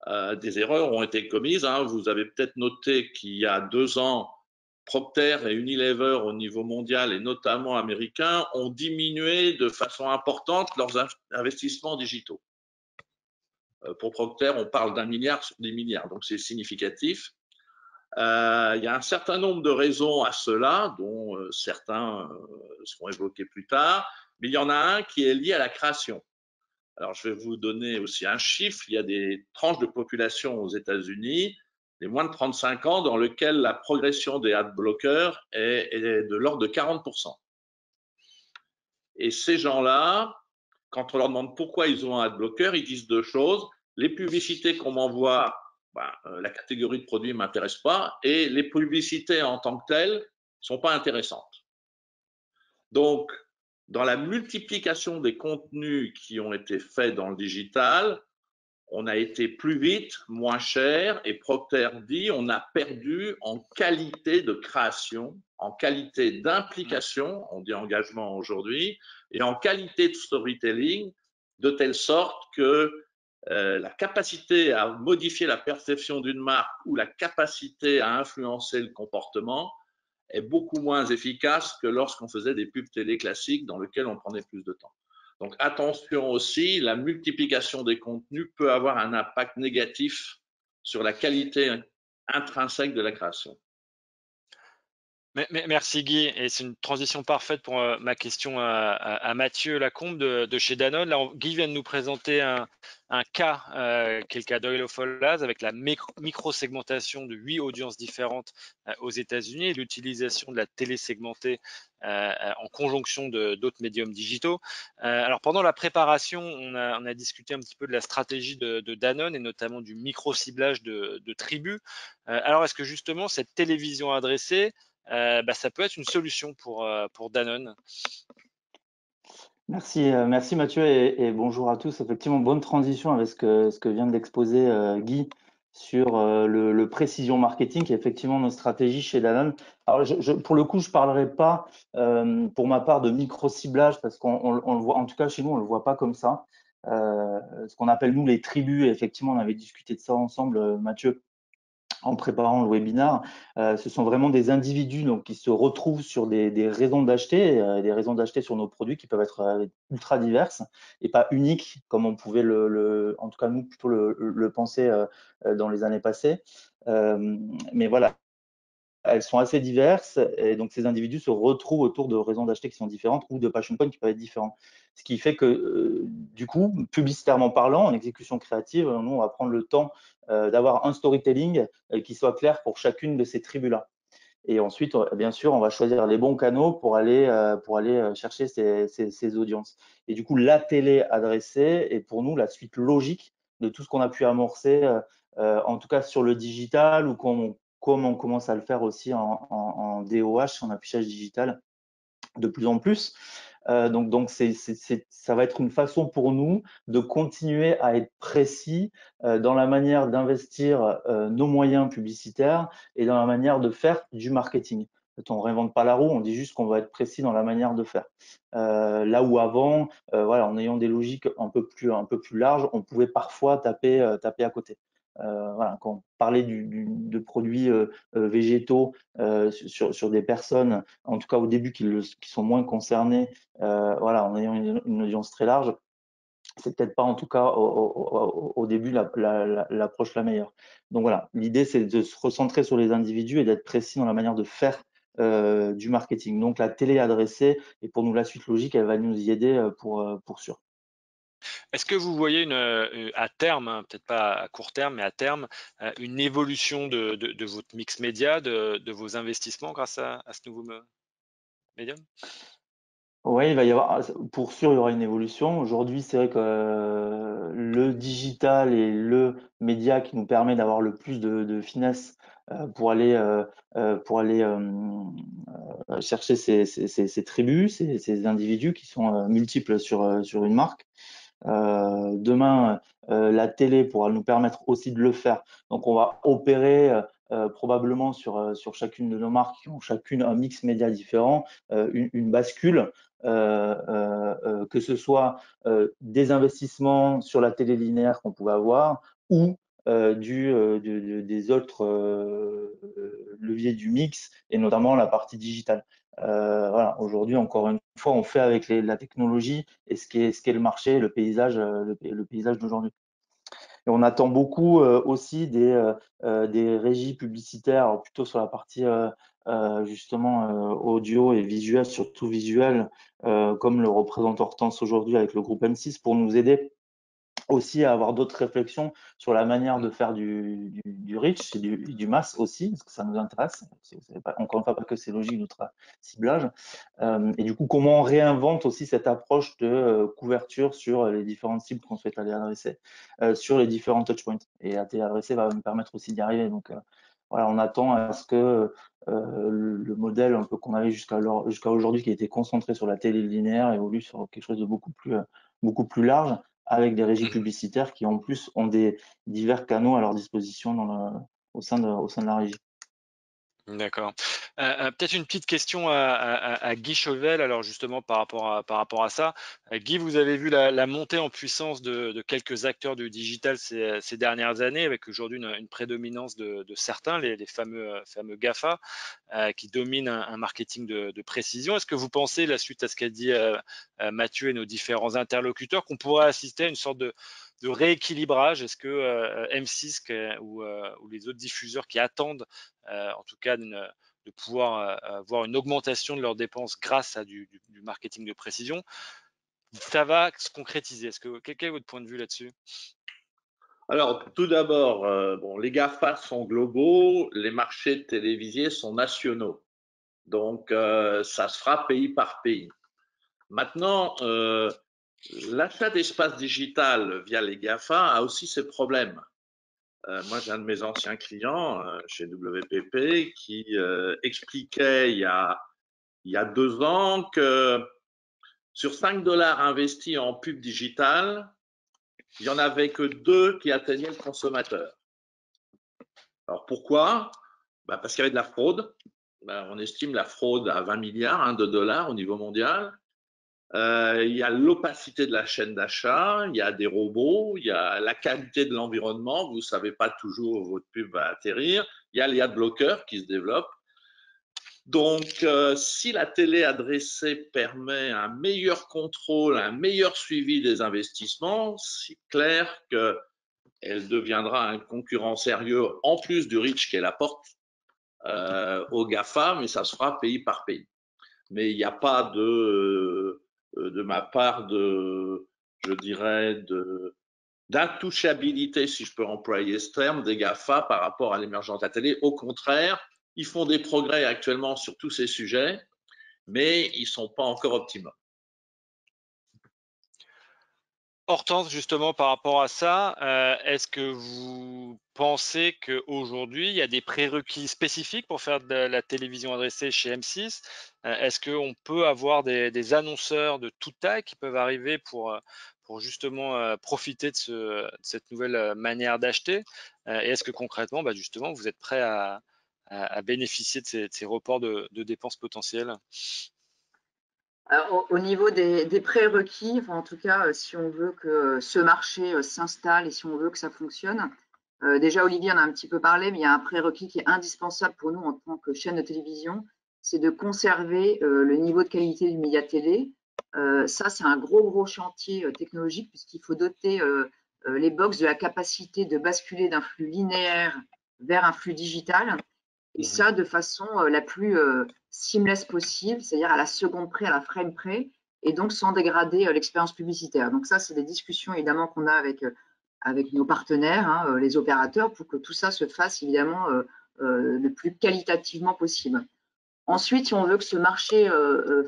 Des erreurs ont été commises. Vous avez peut-être noté qu'il y a 2 ans, Procter et Unilever au niveau mondial et notamment américain ont diminué de façon importante leurs investissements digitaux. Pour Procter, on parle d'1 milliard sur 10 milliards, donc c'est significatif. Il y a un certain nombre de raisons à cela, dont certains seront évoqués plus tard, mais il y en a un qui est lié à la création. Alors, je vais vous donner aussi un chiffre. Il y a des tranches de population aux États-Unis, les moins de 35 ans, dans lesquelles la progression des ad blockers est de l'ordre de 40%. Et ces gens-là, quand on leur demande pourquoi ils ont un ad blocker, ils disent 2 choses. Les publicités qu'on m'envoie, la catégorie de produits ne m'intéresse pas, et les publicités en tant que telles ne sont pas intéressantes. Donc, dans la multiplication des contenus qui ont été faits dans le digital, on a été plus vite, moins cher, et Procter dit on a perdu en qualité de création, en qualité d'implication, on dit engagement aujourd'hui, et en qualité de storytelling, de telle sorte que la capacité à modifier la perception d'une marque ou la capacité à influencer le comportement est beaucoup moins efficace que lorsqu'on faisait des pubs télé classiques dans lesquelles on prenait plus de temps. Donc attention aussi, la multiplication des contenus peut avoir un impact négatif sur la qualité intrinsèque de la création. Merci Guy, et c'est une transition parfaite pour ma question à Mathieu Lacombe de chez Danone. Là, Guy vient de nous présenter un cas qui est le cas d'Oil of Olaz avec la micro-segmentation de 8 audiences différentes aux États-Unis et l'utilisation de la télé segmentée en conjonction d'autres médiums digitaux. Alors pendant la préparation, on a discuté un petit peu de la stratégie de Danone et notamment du micro-ciblage de tribus. Alors est-ce que justement cette télévision adressée, ça peut être une solution pour Danone? Merci Mathieu et bonjour à tous. Effectivement, bonne transition avec ce que vient d'exposer Guy sur le précision marketing, qui est effectivement notre stratégie chez Danone. Alors, pour le coup, je parlerai pas pour ma part de micro-ciblage parce qu'on le voit, en tout cas chez nous, on le voit pas comme ça. Ce qu'on appelle nous les tribus, et effectivement, on avait discuté de ça ensemble, Mathieu, en préparant le webinaire. Ce sont vraiment des individus donc, qui se retrouvent sur des raisons d'acheter, des raisons d'acheter sur nos produits qui peuvent être ultra diverses et pas uniques comme on pouvait en tout cas nous plutôt le penser dans les années passées. Mais voilà, elles sont assez diverses et donc ces individus se retrouvent autour de raisons d'acheter qui sont différentes ou de passion points qui peuvent être différents. Ce qui fait que du coup, publicitairement parlant, en exécution créative, nous on va prendre le temps d'avoir un storytelling qui soit clair pour chacune de ces tribus-là. Et ensuite, bien sûr, on va choisir les bons canaux pour aller chercher ces audiences. Et du coup, la télé adressée est pour nous la suite logique de tout ce qu'on a pu amorcer, en tout cas sur le digital ou comme on commence à le faire aussi en DOH, en affichage digital, de plus en plus. Donc ça va être une façon pour nous de continuer à être précis dans la manière d'investir nos moyens publicitaires et dans la manière de faire du marketing. On ne réinvente pas la roue, on dit juste qu'on va être précis dans la manière de faire. Là où avant, voilà, en ayant des logiques un peu plus larges, on pouvait parfois taper à côté. Voilà, quand on parlait de produits végétaux sur des personnes, en tout cas au début qui sont moins concernées, voilà, en ayant une audience très large, c'est peut-être pas en tout cas au début l'approche la meilleure. Donc voilà, l'idée c'est de se recentrer sur les individus et d'être précis dans la manière de faire du marketing. Donc la télé adressée, et pour nous la suite logique, elle va nous y aider pour sûr. Est-ce que vous voyez à terme, hein, peut-être pas à court terme, mais à terme, une évolution de votre mix média, de vos investissements grâce à ce nouveau médium? Oui, il va y avoir, pour sûr, il y aura une évolution. Aujourd'hui, c'est vrai que le digital est le média qui nous permet d'avoir le plus de finesse pour aller chercher ces tribus, ces individus qui sont multiples sur une marque. Demain, la télé pourra nous permettre aussi de le faire. Donc, on va opérer probablement sur chacune de nos marques qui ont chacune un mix média différent, une bascule, que ce soit des investissements sur la télé linéaire qu'on pouvait avoir ou des autres leviers du mix et notamment la partie digitale. Voilà, aujourd'hui, encore une fois, on fait avec la technologie et ce qui est le marché, le paysage d'aujourd'hui. Et on attend beaucoup aussi des régies publicitaires, alors plutôt sur la partie justement audio et visuel, surtout visuel, comme le représente Hortense aujourd'hui avec le groupe M6 pour nous aider aussi à avoir d'autres réflexions sur la manière de faire du reach et du mass aussi, parce que ça nous intéresse. Encore une fois, pas que c'est logique notre ciblage. Et du coup, comment on réinvente aussi cette approche de couverture sur les différentes cibles qu'on souhaite aller adresser, sur les différents touchpoints. Et la télé adressée va me permettre aussi d'y arriver. Donc voilà, on attend à ce que le modèle un peu qu'on avait jusqu'à aujourd'hui, qui était concentré sur la télé linéaire, évolue sur quelque chose de beaucoup plus large, avec des régies publicitaires qui en plus ont des divers canaux à leur disposition au sein de la régie. D'accord. Peut-être une petite question à Guy Chauvel, alors justement par rapport à ça. Guy, vous avez vu la montée en puissance de quelques acteurs du digital ces dernières années, avec aujourd'hui une prédominance de certains, les fameux GAFA, qui dominent un marketing de précision. Est-ce que vous pensez, la suite à ce qu'a dit Mathieu et nos différents interlocuteurs, qu'on pourrait assister à une sorte de rééquilibrage? Est-ce que M6 ou les autres diffuseurs qui attendent en tout cas de pouvoir avoir une augmentation de leurs dépenses grâce à du marketing de précision, ça va se concrétiser? Quel est votre point de vue là-dessus? Alors, tout d'abord, bon, les GAFA sont globaux, les marchés télévisés sont nationaux. Donc, ça se fera pays par pays. Maintenant, l'achat d'espace digital via les GAFA a aussi ses problèmes. Moi, j'ai un de mes anciens clients chez WPP qui expliquait il y a 2 ans que sur 5 $ investis en pub digital, il n'y en avait que 2 qui atteignaient le consommateur. Alors pourquoi? Parce qu'il y avait de la fraude. On estime la fraude à 20 milliards de dollars au niveau mondial. Il y a l'opacité de la chaîne d'achat, il y a des robots, il y a la qualité de l'environnement, vous ne savez pas toujours où votre pub va atterrir, il y a les adblockers qui se développent. Donc, si la télé adressée permet un meilleur contrôle, un meilleur suivi des investissements, c'est clair qu'elle deviendra un concurrent sérieux, en plus du reach qu'elle apporte aux GAFA, mais ça se fera pays par pays. Mais il n'y a pas de ma part je dirais, d'intouchabilité, si je peux employer ce terme, des GAFA par rapport à l'émergence de la télé. Au contraire, ils font des progrès actuellement sur tous ces sujets, mais ils ne sont pas encore optimaux. Hortense, justement, par rapport à ça, est-ce que vous pensez qu'aujourd'hui, il y a des prérequis spécifiques pour faire de la télévision adressée chez M6? Est-ce qu'on peut avoir des annonceurs de toute taille qui peuvent arriver pour justement profiter de cette nouvelle manière d'acheter? Et est-ce que concrètement, justement, vous êtes prêt à bénéficier de ces reports de dépenses potentielles? Alors, au niveau des prérequis, enfin, en tout cas, si on veut que ce marché s'installe et si on veut que ça fonctionne, Déjà, Olivier en a un petit peu parlé, mais il y a un prérequis qui est indispensable pour nous en tant que chaîne de télévision, c'est de conserver le niveau de qualité du média télé. Ça, c'est un gros chantier technologique puisqu'il faut doter les box de la capacité de basculer d'un flux linéaire vers un flux digital, et ça de façon la plus seamless possible, c'est-à-dire à la seconde près, à la frame près, et donc sans dégrader l'expérience publicitaire. Donc ça, c'est des discussions évidemment qu'on a avec nos partenaires, hein, les opérateurs, pour que tout ça se fasse évidemment le plus qualitativement possible. Ensuite, si on veut que ce marché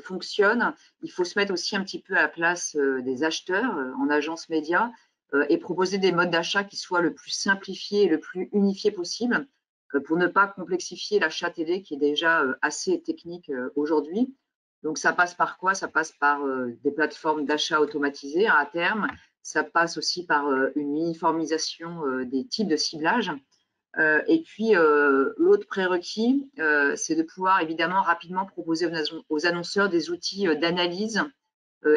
fonctionne, il faut se mettre aussi un petit peu à la place des acheteurs en agence média et proposer des modes d'achat qui soient le plus simplifiés et le plus unifiés possible pour ne pas complexifier l'achat télé qui est déjà assez technique aujourd'hui. Donc, ça passe par quoi? Ça passe par des plateformes d'achat automatisées à terme. Ça passe aussi par une uniformisation des types de ciblage. Et puis, l'autre prérequis, c'est de pouvoir évidemment rapidement proposer aux annonceurs des outils d'analyse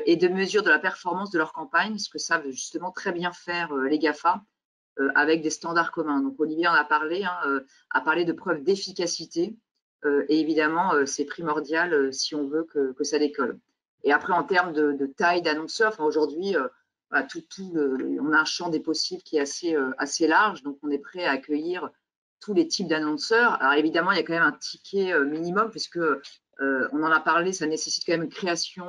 et de mesure de la performance de leur campagne, ce que savent justement très bien faire les GAFA avec des standards communs. Donc, Olivier en a parlé, a parlé de preuves d'efficacité. Et évidemment, c'est primordial si on veut que ça décolle. Et après, en termes de taille d'annonceurs, aujourd'hui, on a un champ des possibles qui est assez large, donc on est prêt à accueillir tous les types d'annonceurs. Alors évidemment, il y a quand même un ticket minimum, puisque on en a parlé, ça nécessite quand même une création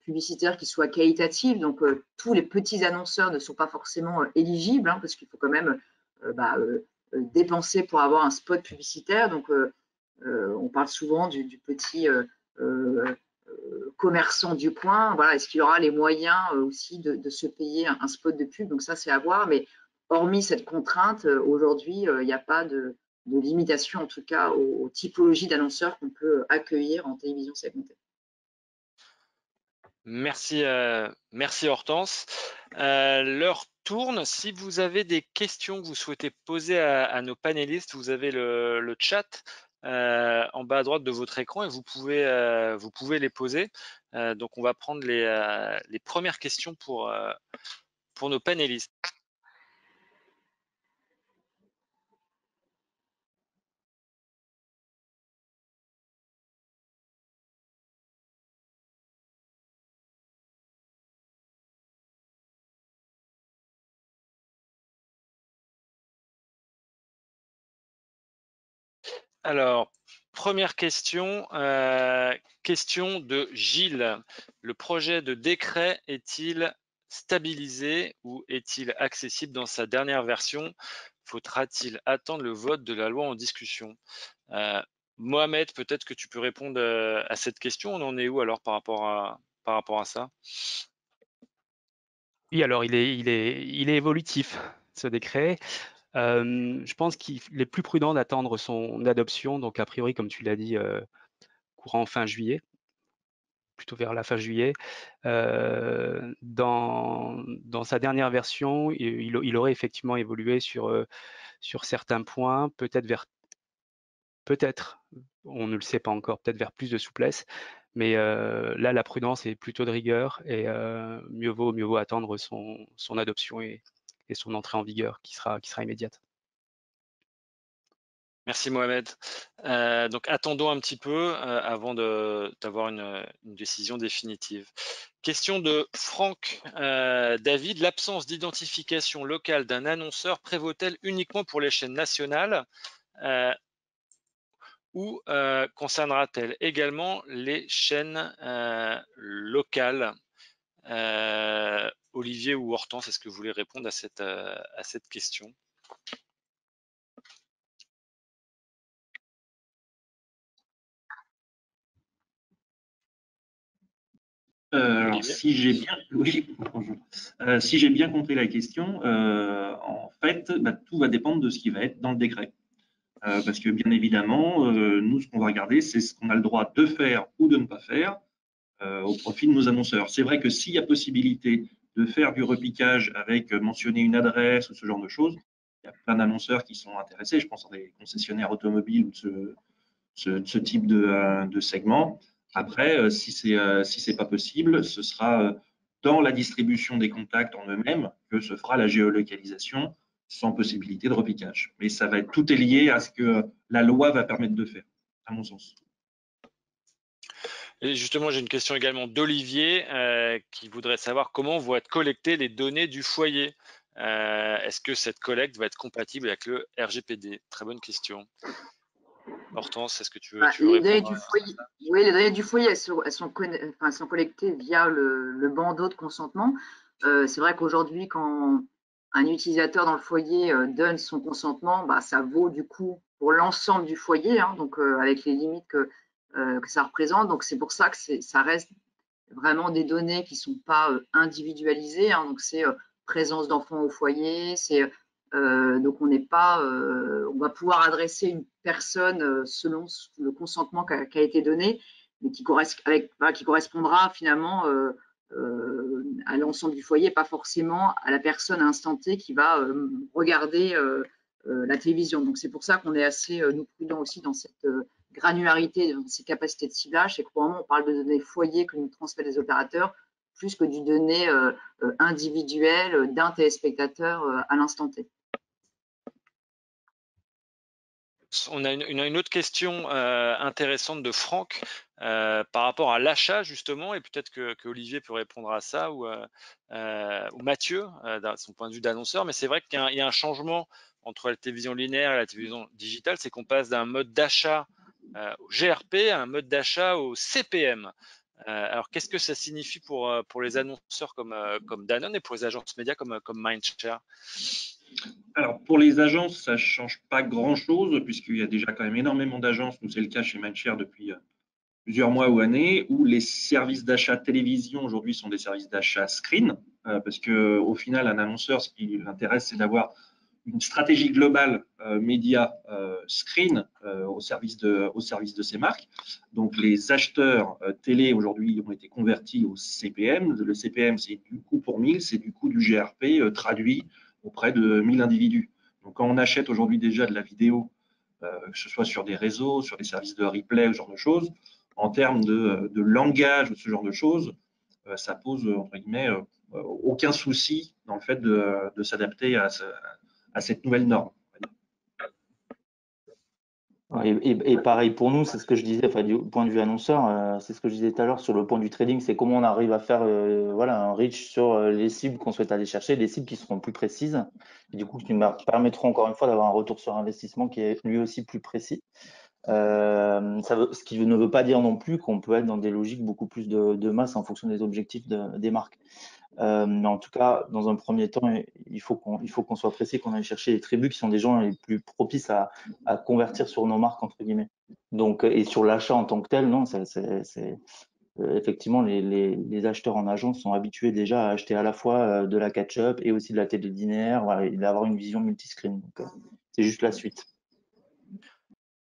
publicitaire qui soit qualitative. Donc tous les petits annonceurs ne sont pas forcément éligibles, hein, parce qu'il faut quand même dépenser pour avoir un spot publicitaire. Donc on parle souvent du petit commerçant du coin. Voilà, est-ce qu'il aura les moyens aussi de se payer un spot de pub? Donc ça, c'est à voir. Mais hormis cette contrainte, aujourd'hui, il n'y a pas de limitation, en tout cas, aux typologies d'annonceurs qu'on peut accueillir en télévision segmentée. Merci, merci Hortense. L'heure tourne. Si vous avez des questions que vous souhaitez poser à nos panélistes, vous avez le chat en bas à droite de votre écran et vous pouvez les poser. Donc on va prendre les premières questions pour nos panélistes. Alors, première question, question de Gilles. Le projet de décret est-il stabilisé ou est-il accessible dans sa dernière version? Faudra-t-il attendre le vote de la loi en discussion? Mohamed, peut-être que tu peux répondre à cette question. On en est où alors par rapport à ça? Oui, alors il est évolutif, ce décret. Je pense qu'il est plus prudent d'attendre son adoption, donc a priori, comme tu l'as dit, courant fin juillet, plutôt vers la fin juillet. Dans sa dernière version, il aurait effectivement évolué sur certains points, peut-être, on ne le sait pas encore, peut-être vers plus de souplesse. Mais là, la prudence est plutôt de rigueur et mieux vaut attendre son adoption et son entrée en vigueur qui sera immédiate. Merci Mohamed. Donc attendons un petit peu avant d'avoir une décision définitive. Question de Franck David. L'absence d'identification locale d'un annonceur prévaut-elle uniquement pour les chaînes nationales ou concernera-t-elle également les chaînes locales? Olivier ou Hortense, est-ce que vous voulez répondre à cette question? Alors, si j'ai bien compris la question, en fait, tout va dépendre de ce qui va être dans le décret. Parce que bien évidemment, nous, ce qu'on va regarder, c'est ce qu'on a le droit de faire ou de ne pas faire au profit de nos annonceurs. C'est vrai que s'il y a possibilité de faire du repiquage avec mentionner une adresse ou ce genre de choses, il y a plein d'annonceurs qui sont intéressés. Je pense à des concessionnaires automobiles ou de ce type de segment. Après, si c'est pas possible, ce sera dans la distribution des contacts en eux-mêmes que se fera la géolocalisation sans possibilité de repiquage. Mais ça va être tout est lié à ce que la loi va permettre de faire, à mon sens. Et justement, j'ai une question également d'Olivier qui voudrait savoir comment vont être collectées les données du foyer. Est-ce que cette collecte va être compatible avec le RGPD? Très bonne question. Hortense, est-ce que tu veux Les données répondre du foyer, oui, les données du foyer, elles sont collectées via le bandeau de consentement. C'est vrai qu'aujourd'hui, quand un utilisateur dans le foyer donne son consentement, bah, ça vaut du coup pour l'ensemble du foyer, hein, donc avec les limites que ça représente. Donc c'est pour ça que ça reste vraiment des données qui sont pas individualisées, hein, donc c'est présence d'enfants au foyer, c'est donc on n'est pas, on va pouvoir adresser une personne selon le consentement qui a été donné, mais qui correspondra finalement à l'ensemble du foyer, pas forcément à la personne à instant T qui va regarder la télévision. Donc c'est pour ça qu'on est assez nous prudents aussi dans cette granularité, dans ces capacités de ciblage, c'est qu'au moment où on parle de données foyer que nous transmettent les opérateurs, plus que du données individuelles d'un téléspectateur à l'instant T. On a une autre question intéressante de Franck par rapport à l'achat justement, et peut-être que Olivier peut répondre à ça ou Mathieu, de son point de vue d'annonceur. Mais c'est vrai qu'il y a un changement entre la télévision linéaire et la télévision digitale, c'est qu'on passe d'un mode d'achat au GRP à un mode d'achat au CPM. Alors qu'est-ce que ça signifie pour les annonceurs comme Danone et pour les agences médias comme Mindshare? Alors, pour les agences, ça ne change pas grand-chose, puisqu'il y a déjà quand même énormément d'agences, nous c'est le cas chez Mindshare depuis plusieurs mois ou années, où les services d'achat télévision aujourd'hui sont des services d'achat screen, parce qu'au final, un annonceur, ce qui l'intéresse, c'est d'avoir une stratégie globale média screen au service de ces marques. Donc, les acheteurs télé aujourd'hui ont été convertis au CPM. Le CPM, c'est du coût pour 1000, c'est du coût du GRP traduit auprès de 1000 individus. Donc, quand on achète aujourd'hui déjà de la vidéo, que ce soit sur des réseaux, sur des services de replay, ce genre de choses, en termes de langage, ce genre de choses, ça pose, entre guillemets, aucun souci dans le fait de s'adapter à cette nouvelle norme. Et pareil pour nous, c'est ce que je disais, enfin, du point de vue annonceur, c'est ce que je disais tout à l'heure sur le point du trading, c'est comment on arrive à faire voilà, un reach sur les cibles qu'on souhaite aller chercher, des cibles qui seront plus précises, et du coup qui permettront encore une fois d'avoir un retour sur investissement qui est lui aussi plus précis. Ce qui ne veut pas dire non plus qu'on peut être dans des logiques beaucoup plus de masse en fonction des objectifs des marques. Mais en tout cas, dans un premier temps, il faut qu'on soit précis, qu'on aille chercher les tribus qui sont des gens les plus propices à convertir sur nos marques, entre guillemets. Donc, et sur l'achat en tant que tel, non, effectivement, les acheteurs en agence sont habitués déjà à acheter à la fois de la catch-up et aussi de la télé linéaire, voilà, et d'avoir une vision multiscreen. Donc, c'est juste la suite.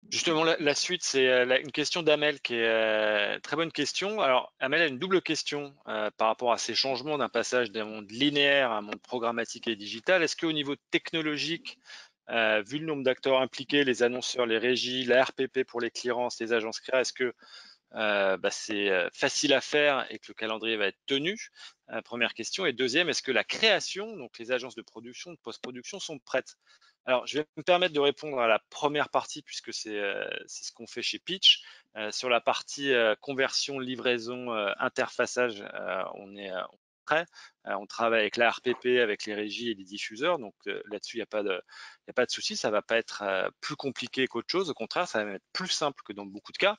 Justement, la suite, c'est une question d'Amel qui est très bonne question. Alors, Amel a une double question par rapport à ces changements d'un passage d'un monde linéaire à un monde programmatique et digital. Est-ce qu'au niveau technologique, vu le nombre d'acteurs impliqués, les annonceurs, les régies, la RPP pour les clearances, les agences créa, est-ce que c'est facile à faire et que le calendrier va être tenu? Première question. Et deuxième, est-ce que la création, donc les agences de production, de post-production, sont prêtes? Alors, je vais me permettre de répondre à la première partie puisque c'est ce qu'on fait chez Pitch. Sur la partie conversion, livraison, interfaçage, on est prêt. On travaille avec la RPP, avec les régies et les diffuseurs. Donc là-dessus, il n'y a pas de souci. Ça ne va pas être plus compliqué qu'autre chose. Au contraire, ça va être plus simple que dans beaucoup de cas.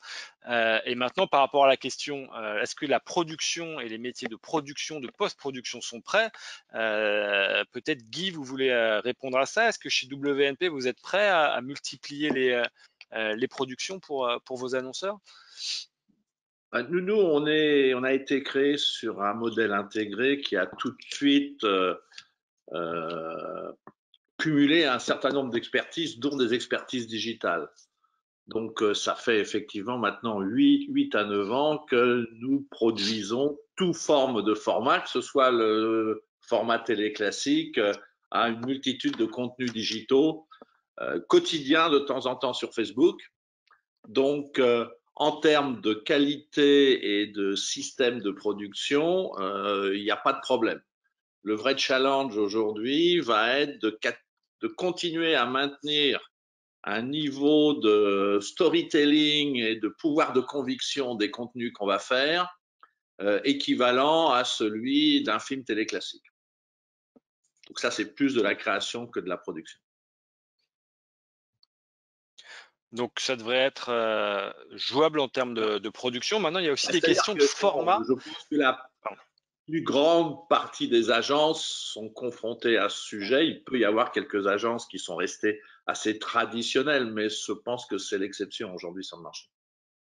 Et maintenant, par rapport à la question, est-ce que la production et les métiers de production, de post-production sont prêts? Peut-être Guy, vous voulez répondre à ça. Est-ce que chez WNP, vous êtes prêt à multiplier les productions pour vos annonceurs? Nous, on a été créé sur un modèle intégré qui a tout de suite cumulé un certain nombre d'expertises, dont des expertises digitales. Donc, ça fait effectivement maintenant 8 à 9 ans que nous produisons toute forme de format, que ce soit le format télé classique, à une multitude de contenus digitaux, quotidiens de temps en temps sur Facebook. Donc, en termes de qualité et de système de production, il n'y a pas de problème. Le vrai challenge aujourd'hui va être de de continuer à maintenir un niveau de storytelling et de pouvoir de conviction des contenus qu'on va faire équivalent à celui d'un film télé classique. Donc ça, c'est plus de la création que de la production. Donc ça devrait être jouable en termes de production. Maintenant, il y a aussi des questions de format. Je pense que la plus grande partie des agences sont confrontées à ce sujet. Il peut y avoir quelques agences qui sont restées assez traditionnelles, mais je pense que c'est l'exception aujourd'hui sur le marché.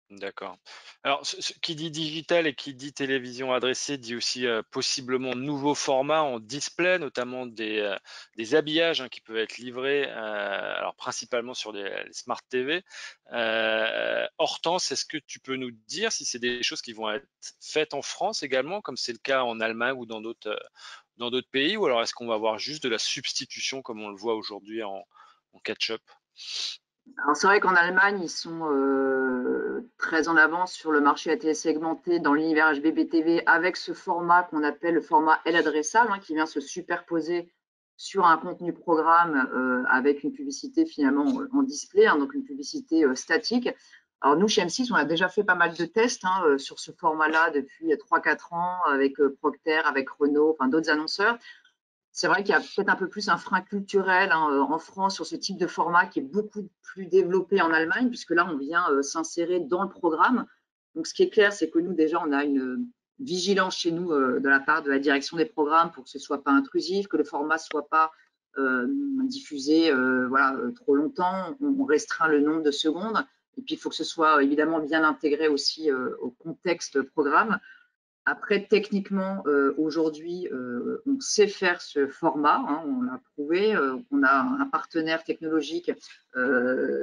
D'accord. Alors, qui dit digital et qui dit télévision adressée dit aussi possiblement nouveaux formats en display, notamment des habillages qui peuvent être livrés, alors principalement sur les Smart TV. Hortense, est-ce que tu peux nous dire si c'est des choses qui vont être faites en France également, comme c'est le cas en Allemagne ou dans d'autres pays, ou alors est-ce qu'on va avoir juste de la substitution comme on le voit aujourd'hui en catch-up? Alors c'est vrai qu'en Allemagne, ils sont très en avance sur le marché à télé segmenté dans l'univers HbbTV avec ce format qu'on appelle le format L adressable, qui vient se superposer sur un contenu programme avec une publicité finalement en display, donc une publicité statique. Alors nous, chez M6, on a déjà fait pas mal de tests sur ce format-là depuis 3-4 ans avec Procter, avec Renault, enfin d'autres annonceurs. C'est vrai qu'il y a peut-être un peu plus un frein culturel en France sur ce type de format qui est beaucoup plus développé en Allemagne, puisque là, on vient s'insérer dans le programme. Donc, ce qui est clair, c'est que nous, déjà, on a une vigilance chez nous de la part de la direction des programmes pour que ce ne soit pas intrusif, que le format ne soit pas diffusé trop longtemps. On restreint le nombre de secondes. Et puis, il faut que ce soit évidemment bien intégré aussi au contexte programme. Après, techniquement, aujourd'hui, on sait faire ce format, on l'a prouvé. On a un partenaire technologique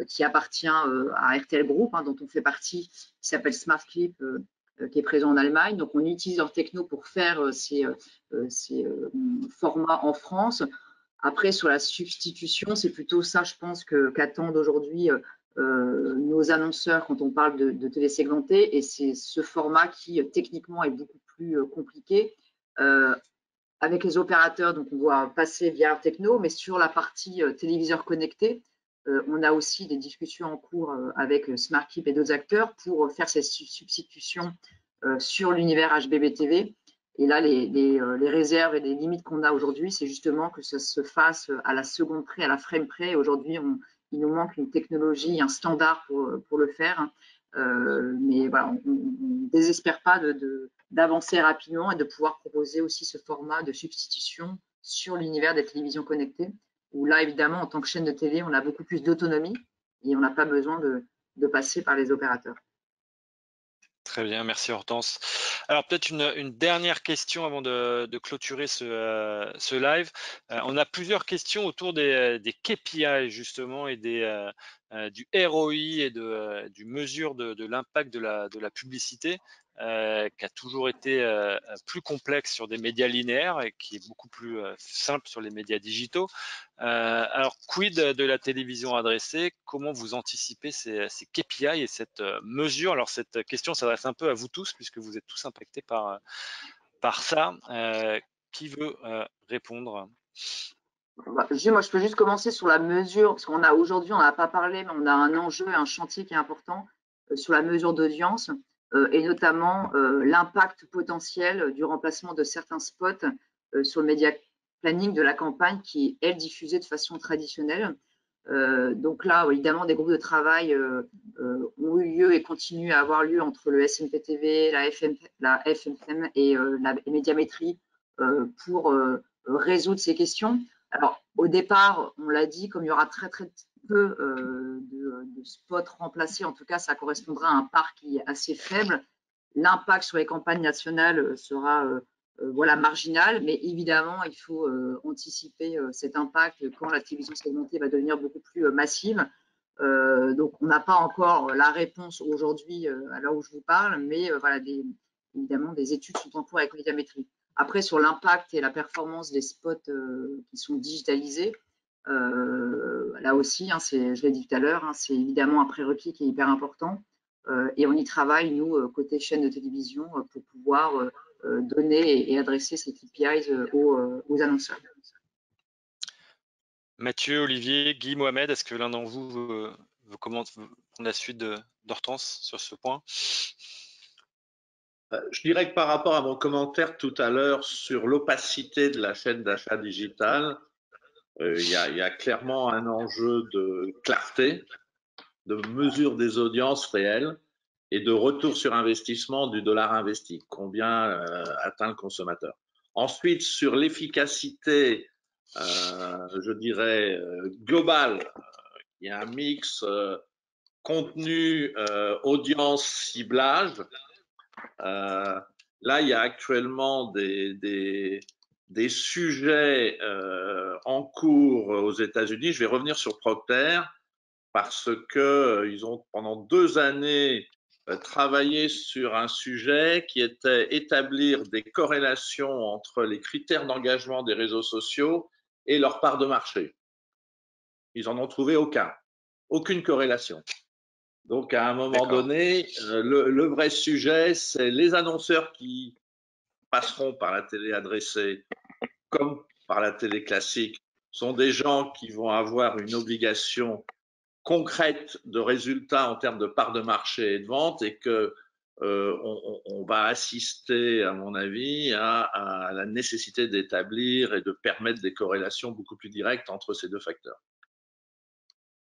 qui appartient à RTL Group, dont on fait partie, qui s'appelle SmartClip, qui est présent en Allemagne. Donc, on utilise leur techno pour faire ces formats en France. Après, sur la substitution, c'est plutôt ça, je pense, qu'attendent aujourd'hui nos annonceurs quand on parle de télé segmentée, et c'est ce format qui techniquement est beaucoup plus compliqué avec les opérateurs. Donc on doit passer via leur techno, mais sur la partie téléviseur connecté, on a aussi des discussions en cours avec SmartKeep et d'autres acteurs pour faire ces substitutions sur l'univers HbbTV. Et là, les réserves et les limites qu'on a aujourd'hui, c'est justement que ça se fasse à la seconde près, à la frame près. Aujourd'hui, il nous manque une technologie, un standard pour le faire. Mais voilà, on ne désespère pas d'avancer rapidement et de pouvoir proposer aussi ce format de substitution sur l'univers des télévisions connectées, où là, évidemment, en tant que chaîne de télé, on a beaucoup plus d'autonomie et on n'a pas besoin de passer par les opérateurs. Très bien, merci Hortense. Alors peut-être une dernière question avant de clôturer ce live. On a plusieurs questions autour des KPI justement et du ROI et du mesure de l'impact de la publicité qui a toujours été plus complexe sur des médias linéaires et qui est beaucoup plus simple sur les médias digitaux. Alors, quid de la télévision adressée? Comment vous anticipez ces KPI et cette mesure? Alors, cette question s'adresse un peu à vous tous, puisque vous êtes tous impactés par ça. Qui veut répondre? Moi, je peux juste commencer sur la mesure, parce qu'on a aujourd'hui, on n'a pas parlé, mais on a un enjeu et un chantier qui est important sur la mesure d'audience et notamment l'impact potentiel du remplacement de certains spots sur le média planning de la campagne qui est, elle, diffusée de façon traditionnelle. Donc là, évidemment, des groupes de travail ont eu lieu et continuent à avoir lieu entre le SMPTV, la FMM et la médiamétrie pour résoudre ces questions. Alors, au départ, on l'a dit, comme il y aura très peu de spots remplacés, en tout cas, ça correspondra à un parc qui est assez faible. L'impact sur les campagnes nationales sera marginal, mais évidemment, il faut anticiper cet impact quand la télévision segmentée va devenir beaucoup plus massive. Donc, on n'a pas encore la réponse aujourd'hui à l'heure où je vous parle, mais évidemment, des études sont en cours avec Médiamétrie. Après, sur l'impact et la performance des spots qui sont digitalisés, là aussi, je l'ai dit tout à l'heure, c'est évidemment un prérequis qui est hyper important. Et on y travaille, nous, côté chaîne de télévision, pour pouvoir donner et adresser ces KPIs aux annonceurs. Mathieu, Olivier, Guy, Mohamed, est-ce que l'un d'entre vous veut prendre la suite d'Hortense sur ce point? Je dirais que par rapport à mon commentaire tout à l'heure sur l'opacité de la chaîne d'achat digital, il y a clairement un enjeu de clarté, de mesure des audiences réelles et de retour sur investissement du dollar investi. Combien atteint le consommateur? Ensuite, sur l'efficacité, je dirais, globale, il y a un mix contenu, audience, ciblage. Là, il y a actuellement des sujets en cours aux États-Unis. Je vais revenir sur Procter parce que ils ont pendant 2 années travaillé sur un sujet qui était établir des corrélations entre les critères d'engagement des réseaux sociaux et leur part de marché. Ils en ont trouvé aucune corrélation. Donc, à un moment donné, le vrai sujet, c'est les annonceurs qui passeront par la télé adressée comme par la télé classique sont des gens qui vont avoir une obligation concrète de résultats en termes de part de marché et de vente et que on va assister, à mon avis, à la nécessité d'établir et de permettre des corrélations beaucoup plus directes entre ces deux facteurs.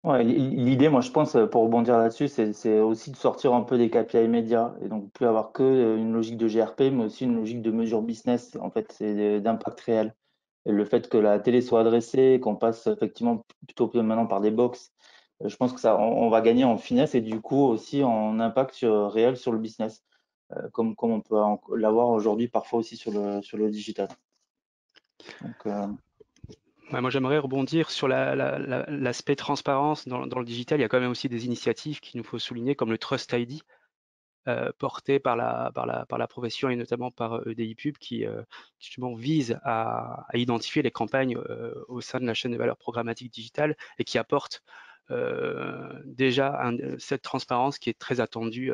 Ouais, l'idée, moi, je pense, pour rebondir là-dessus, c'est aussi de sortir un peu des KPI médias et donc plus avoir que une logique de GRP, mais aussi une logique de mesure business. En fait, c'est d'impact réel. Et le fait que la télé soit adressée, qu'on passe effectivement plutôt maintenant par des box, je pense que ça, on va gagner en finesse et du coup aussi en impact réel sur le business, comme on peut l'avoir aujourd'hui parfois aussi sur le digital. Donc, Ouais, moi, j'aimerais rebondir sur l'aspect transparence dans le digital. Il y a quand même aussi des initiatives qu'il nous faut souligner, comme le Trust ID, porté par la profession et notamment par EDI Pub, qui justement vise à identifier les campagnes au sein de la chaîne de valeur programmatique digitale et qui apporte déjà cette transparence qui est très attendue.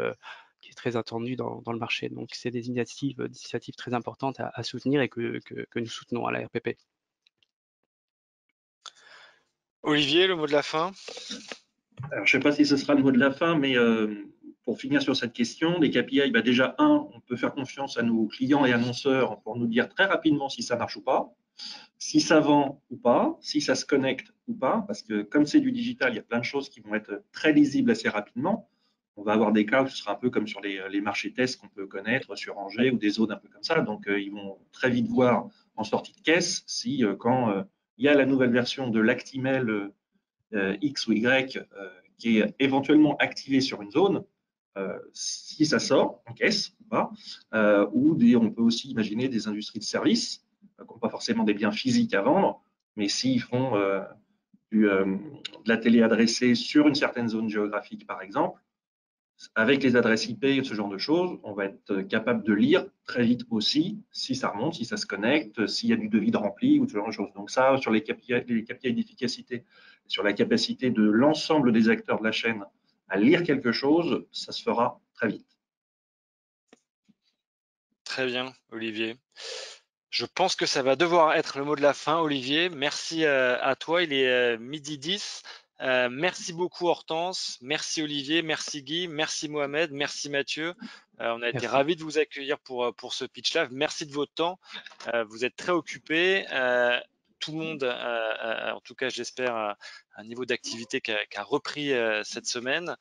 Dans le marché. Donc, c'est des initiatives très importantes à soutenir et que nous soutenons à la RPP. Olivier, le mot de la fin? Alors, je ne sais pas si ce sera le mot de la fin, mais pour finir sur cette question, des KPI, déjà, on peut faire confiance à nos clients et annonceurs pour nous dire très rapidement si ça marche ou pas, si ça vend ou pas, si ça se connecte ou pas, parce que comme c'est du digital, il y a plein de choses qui vont être très lisibles assez rapidement. On va avoir des cas où ce sera un peu comme sur les marchés tests qu'on peut connaître sur Angers ou des zones un peu comme ça. Donc, ils vont très vite voir en sortie de caisse si quand il y a la nouvelle version de l'Actimel X ou Y qui est éventuellement activé sur une zone, si ça sort en caisse ou pas, on peut aussi imaginer des industries de services qui n'ont pas forcément des biens physiques à vendre, mais s'ils font de la télé adressée sur une certaine zone géographique, par exemple, avec les adresses IP et ce genre de choses, on va être capable de lire très vite aussi si ça remonte, si ça se connecte, s'il y a du devis de rempli ou ce genre de choses. Donc ça, sur les KPI d'efficacité, sur la capacité de l'ensemble des acteurs de la chaîne à lire quelque chose, ça se fera très vite. Très bien, Olivier. Je pense que ça va devoir être le mot de la fin, Olivier. Merci à toi. Il est 12h10. Merci beaucoup, Hortense. Merci, Olivier. Merci, Guy. Merci, Mohamed. Merci, Mathieu. On a été ravis de vous accueillir pour ce pitch live. Merci de votre temps. Vous êtes très occupés. Tout le monde, en tout cas, j'espère, un niveau d'activité qui a repris cette semaine.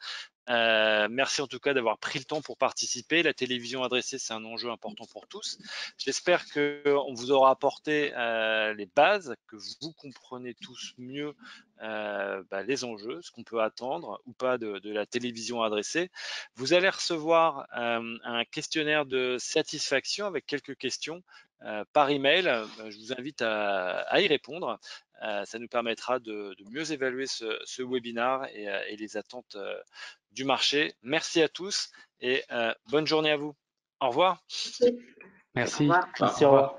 Merci en tout cas d'avoir pris le temps pour participer. La télévision adressée, c'est un enjeu important pour tous. J'espère qu'on vous aura apporté les bases, que vous comprenez tous mieux les enjeux, ce qu'on peut attendre ou pas de la télévision adressée. Vous allez recevoir un questionnaire de satisfaction avec quelques questions par email. Je vous invite à y répondre. Ça nous permettra de mieux évaluer ce webinaire et les attentes du marché. Merci à tous et bonne journée à vous. Au revoir. Merci. Au revoir. merci, au revoir.